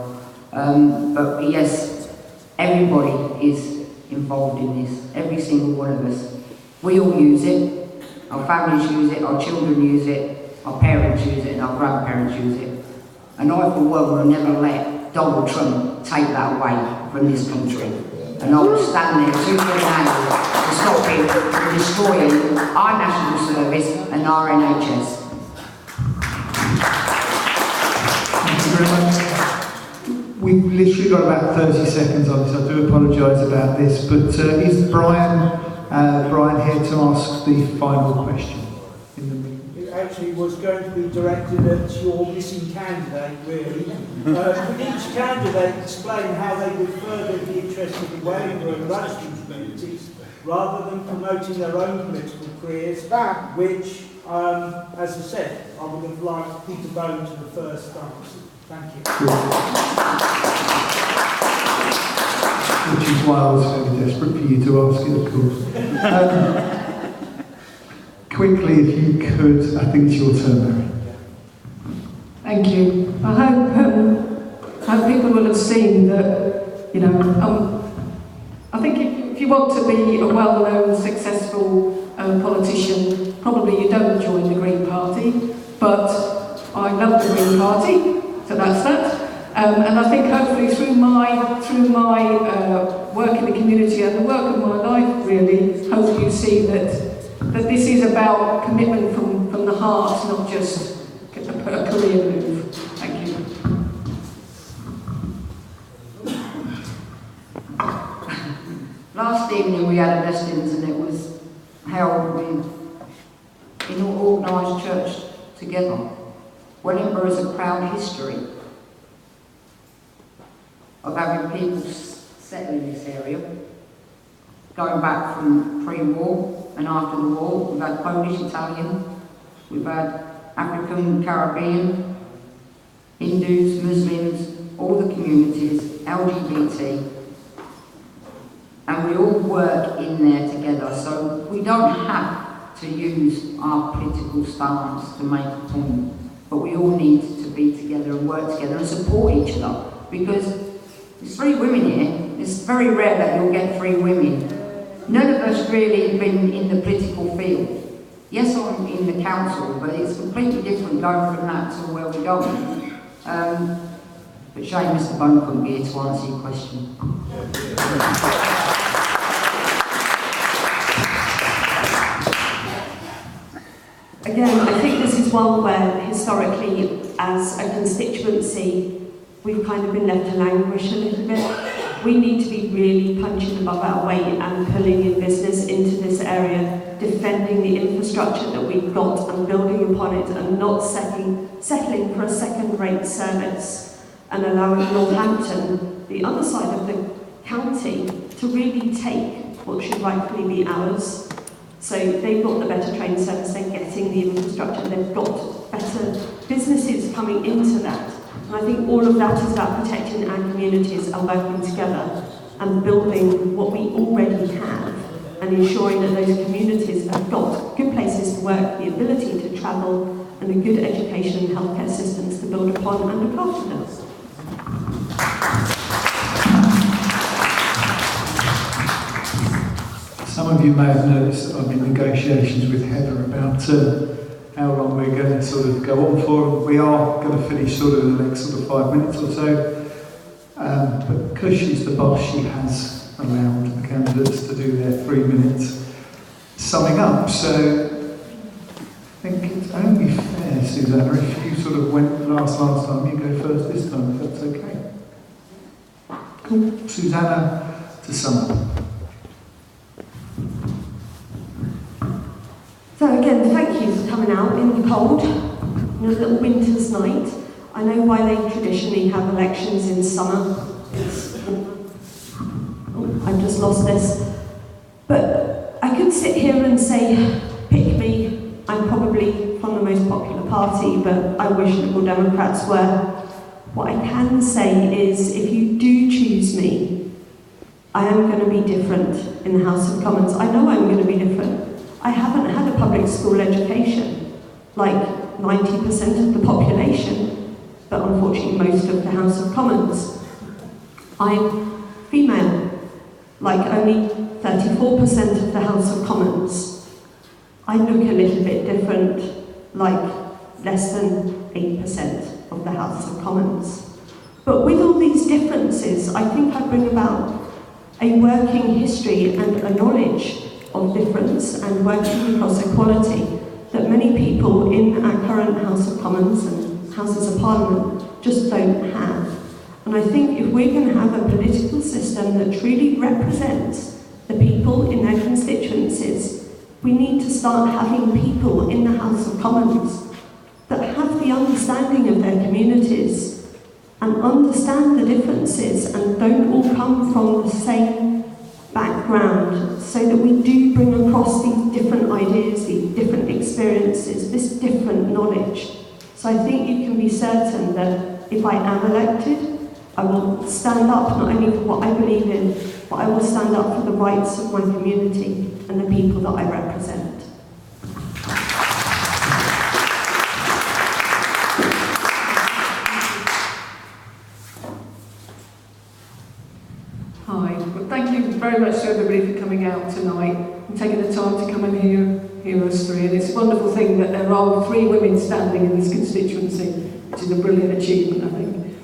But yes, everybody is involved in this, every single one of us. We all use it, our families use it, our children use it, our parents use it and our grandparents use it. And I, for one, will never let Donald Trump take that away from this country. And I will stand there tooth and nail to stop him from destroying our national service and our NHS.
Thank you very much. We've literally got about 30 seconds on this. I do apologise about this, but is Brian here to ask the final question?
It actually was going to be directed at your missing candidate, really. Could each candidate explain how they would further be interested in Wellingborough and Hustings communities rather than promoting their own political careers, which, as I said, I would have liked Peter Bone to the first answer. Thank you.
Which is why I was very desperate for you to ask it, of course. Quickly, if you could, I think it's your turn, Marion.
Thank you. I hope people will have seen that, I think if you want to be a well-known, successful politician, probably you don't join the Green Party, but I love the Green Party, so that's that. And I think hopefully through my work in the community and the work of my life, really, hopefully you see that this is about commitment from the heart, not just a career move. Thank you.
Last evening we had a lessons and it was held in an organised church together. Wellingborough is a proud history of having people settle in this area. Going back from pre-war and after the war, we've had Polish, Italian, we've had African, Caribbean, Hindus, Muslims, all the communities, LGBT, and we all work in there together. So we don't have to use our political stance to make a point, but we all need to be together and work together and support each other, because there's 3 women here. It's very rare that you'll get 3 women. None of us really have been in the political field. Yes, I'm in the council, but it's completely different going from that to where we're going. But shame Mr. Bone couldn't be here to answer your question.
Again, I think this is one where historically, as a constituency, we've kind of been left to languish a little bit. We need to be really punching above our weight and pulling in business into this area, defending the infrastructure that we've got and building upon it, and not settling for a second-rate service and allowing Northampton, the other side of the county, to really take what should rightfully be ours. So they've got the better train service, they're getting the infrastructure, they've got better businesses coming into that. And I think all of that is about protecting our communities and working together and building what we already have and ensuring that those communities have got good places to work, the ability to travel, and a good education and healthcare systems to build upon and look after them.
Some of you may have noticed that I'm in negotiations with Heather about how long we're going to sort of go on for. We are going to finish sort of in the next sort of 5 minutes or so. But because she's the boss, she has allowed the candidates to do their 3 minutes summing up. So I think it's only fair, Suzanna, if you sort of went last time, you go first this time, if that's okay. Cool. Suzanna, to sum up.
So again, thank you for coming out in the cold, in a little winter's night. I know why they traditionally have elections in summer. I've just lost this. But I could sit here and say, pick me. I'm probably from the most popular party, but I wish Liberal Democrats were. What I can say is, if you do choose me, I am going to be different in the House of Commons. I know I'm going to be different. I haven't had a public school education, like 90% of the population, but unfortunately most of the House of Commons. I'm female, like only 34% of the House of Commons. I look a little bit different, like less than 8% of the House of Commons. But with all these differences, I think I bring about a working history and a knowledge of difference and working across equality that many people in our current House of Commons and Houses of Parliament just don't have. And I think if we're going to have a political system that truly represents the people in their constituencies, we need to start having people in the House of Commons that have the understanding of their communities and understand the differences and don't all come from the same background, so that we do bring across these different ideas, these different experiences, this different knowledge. So I think you can be certain that if I am elected, I will stand up not only for what I believe in, but I will stand up for the rights of my community and the people that I represent.
Hi. Well, thank you very much to everybody for coming out tonight and taking the time to come and hear us three. And it's a wonderful thing that there are 3 women standing in this constituency, which is a brilliant achievement, I think.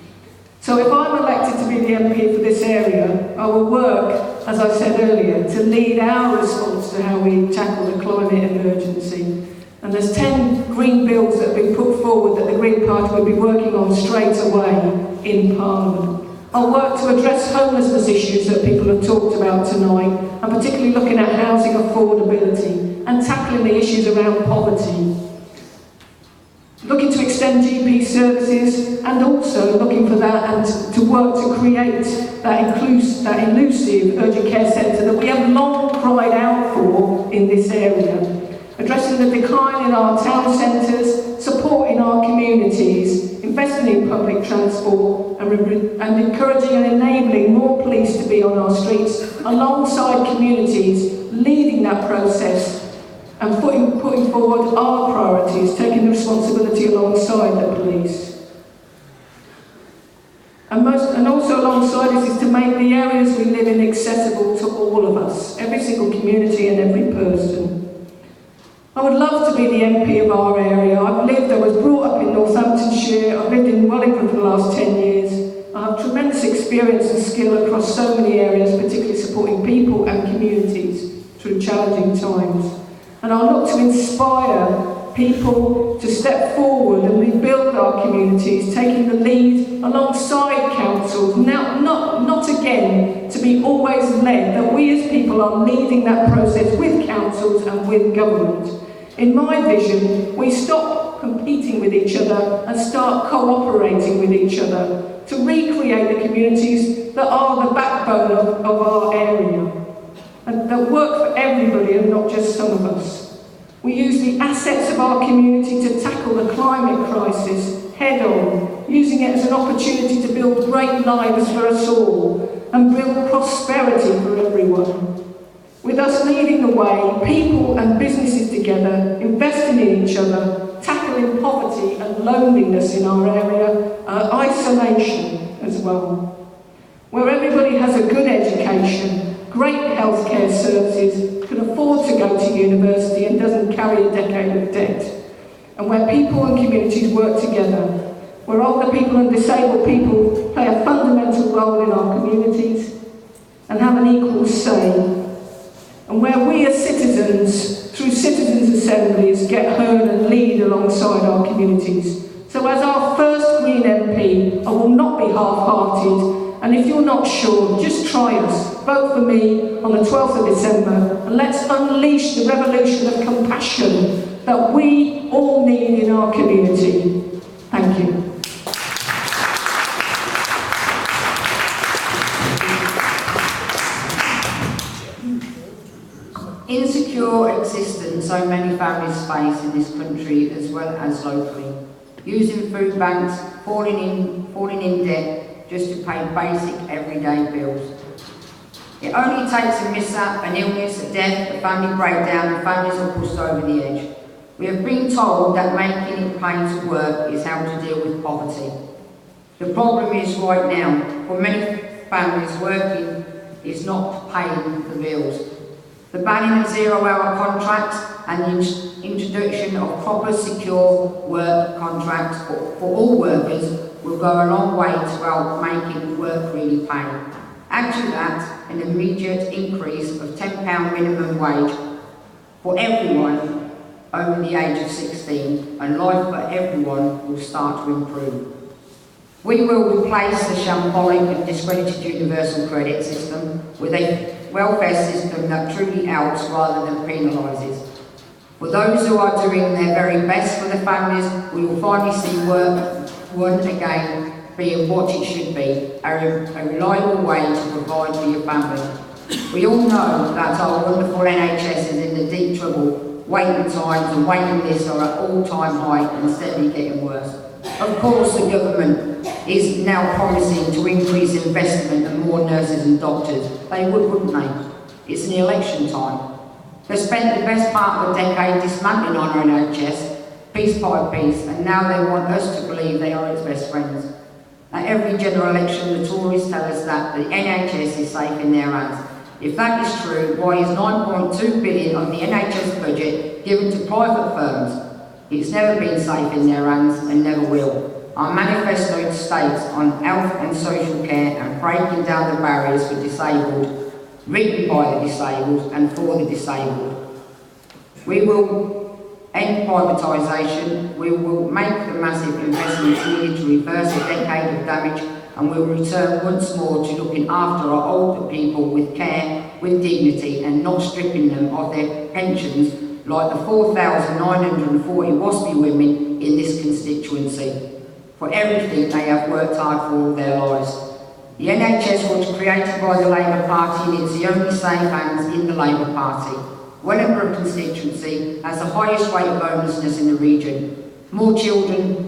So if I'm elected to be the MP for this area, I will work, as I said earlier, to lead our response to how we tackle the climate emergency. And there's 10 green bills that have been put forward that the Green Party will be working on straight away in Parliament. I'll work to address homelessness issues that people have talked about tonight, and particularly looking at housing affordability and tackling the issues around poverty. Looking to extend GP services, and also looking for that and to work to create that inclusive urgent care centre that we have long cried out for in this area. Addressing the decline in our town centres, supporting our communities, investing in public transport and encouraging and enabling more police to be on our streets alongside communities, leading that process and putting forward our priorities, taking the responsibility alongside the police. And also alongside this is to make the areas we live in accessible to all of us, every single community and every person. I would love to be the MP of our area. I was brought up in Northamptonshire, I've lived in Wellingborough for the last 10 years. I have tremendous experience and skill across so many areas, particularly supporting people and communities through challenging times. And I look to inspire people to step forward and rebuild our communities, taking the lead alongside councils, not again to be always led, that we as people are leading that process with councils and with government. In my vision, we stop competing with each other and start cooperating with each other to recreate the communities that are the backbone of our area and that work for everybody and not just some of us. We use the assets of our community to tackle the climate crisis head on, using it as an opportunity to build great lives for us all and build prosperity for everyone. With us leading the way, people and businesses together, investing in each other, tackling poverty and loneliness in our area, isolation as well. Where everybody has a good education, great healthcare services, can afford to go to university and doesn't carry a decade of debt. And where people and communities work together, where older people and disabled people play a fundamental role in our communities and have an equal say. And where we as citizens, through citizens' assemblies, get heard and lead alongside our communities. So as our first Green MP, I will not be half-hearted, and if you're not sure, just try us. Vote for me on the 12th of December, and let's unleash the revolution of compassion that we all need in our community. Thank you.
Insecure existence so many families face in this country as well as locally. Using food banks, falling in debt just to pay basic everyday bills. It only takes a mishap, an illness, a death, a family breakdown, and families are pushed over the edge. We have been told that making it pay to work is how to deal with poverty. The problem is right now, for many families, working is not paying the bills. The banning of zero-hour contracts and the introduction of proper, secure work contracts for all workers will go a long way to help making work really pay. Add to that an immediate increase of £10 minimum wage for everyone over the age of 16, and life for everyone will start to improve. We will replace the shambolic and discredited universal credit system with a welfare system that truly helps rather than penalises. For those who are doing their very best for the families, we will finally see work once again being what it should be, a reliable way to provide for your family. We all know that our wonderful NHS is in the deep trouble. Waiting times and waiting lists are at all-time high and steadily getting worse. Of course, the government is now promising to increase investment and more nurses and doctors. They would, wouldn't they? It's an election time. They spent the best part of a decade dismantling our NHS, piece by piece, and now they want us to believe they are its best friends. At every general election, the Tories tell us that the NHS is safe in their hands. If that is true, why is 9.2 billion of the NHS budget given to private firms? It's never been safe in their hands and never will. Our manifesto states on health and social care and breaking down the barriers for disabled, written by the disabled and for the disabled. We will end privatisation, we will make the massive investments needed to reverse a decade of damage, and we will return once more to looking after our older people with care, with dignity, and not stripping them of their pensions like the 4,940 WASPy women in this constituency, for everything they have worked hard for all their lives. The NHS was created by the Labour Party and it's the only safe hands in the Labour Party. Wellingborough constituency has the highest rate of homelessness in the region. More children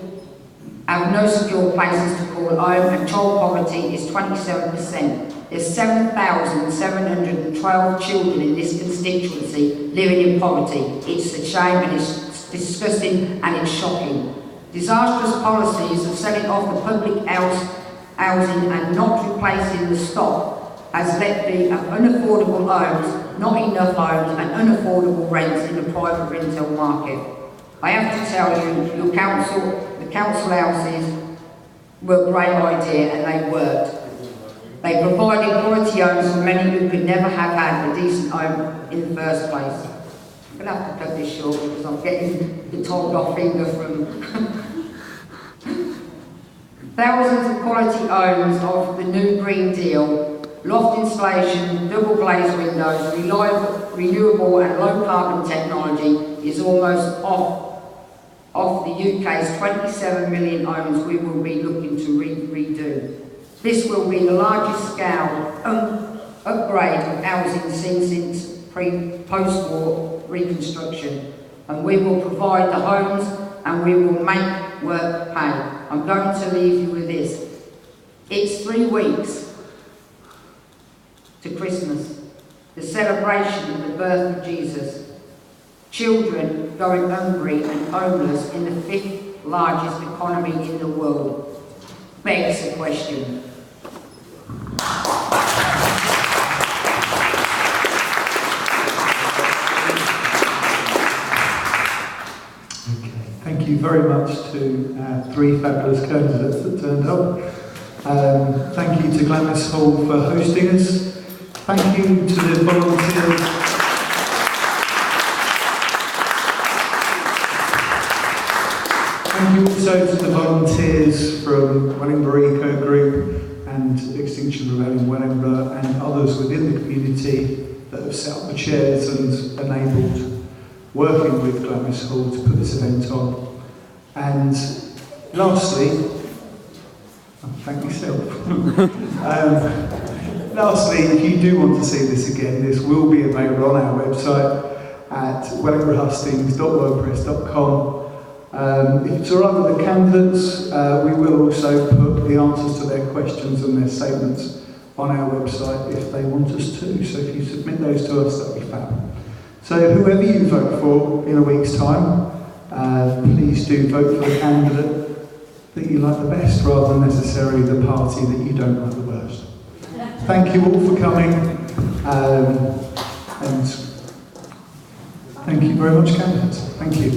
have no secure places to call home and child poverty is 27%. There's 7,712 children in this constituency living in poverty. It's a shame and it's disgusting and it's shocking. Disastrous policies of selling off the public housing and not replacing the stock has led to unaffordable homes, not enough homes and unaffordable rents in the private rental market. I have to tell you, the council houses were a great idea and they worked. They provided quality homes for many who could never have had a decent home in the first place. I'm going to have to cut this short because I'm getting the told off finger from thousands of quality homes of the new Green Deal, loft insulation, double glazed windows, reliable, renewable and low carbon technology is almost off the UK's 27 million homes we will be looking to redo. This will be the largest scale upgrade of housing seen since post-war reconstruction, and we will provide the homes and we will make work pay. I'm going to leave you with this. It's 3 weeks to Christmas, the celebration of the birth of Jesus. Children going hungry and homeless in the 5th largest economy in the world begs a question.
Thank you very much to 3 fabulous candidates that turned up. Thank you to Glamis Hall for hosting us. Thank you to the volunteers. Thank you also to the volunteers from Wellingborough Eco Group and Extinction Rebellion Wellingborough and others within the community that have set up the chairs and enabled working with Glamis Hall to put this event on. And lastly, thank yourself. Lastly, if you do want to see this again, this will be available on our website at wellingboroughhustings.wordpress.com. If it's all right with the candidates, we will also put the answers to their questions and their statements on our website if they want us to. So if you submit those to us, that'll be fab. So whoever you vote for in a week's time, please do vote for the candidate that you like the best rather than necessarily the party that you don't like the worst. Thank you all for coming, and thank you very much, candidates. Thank you.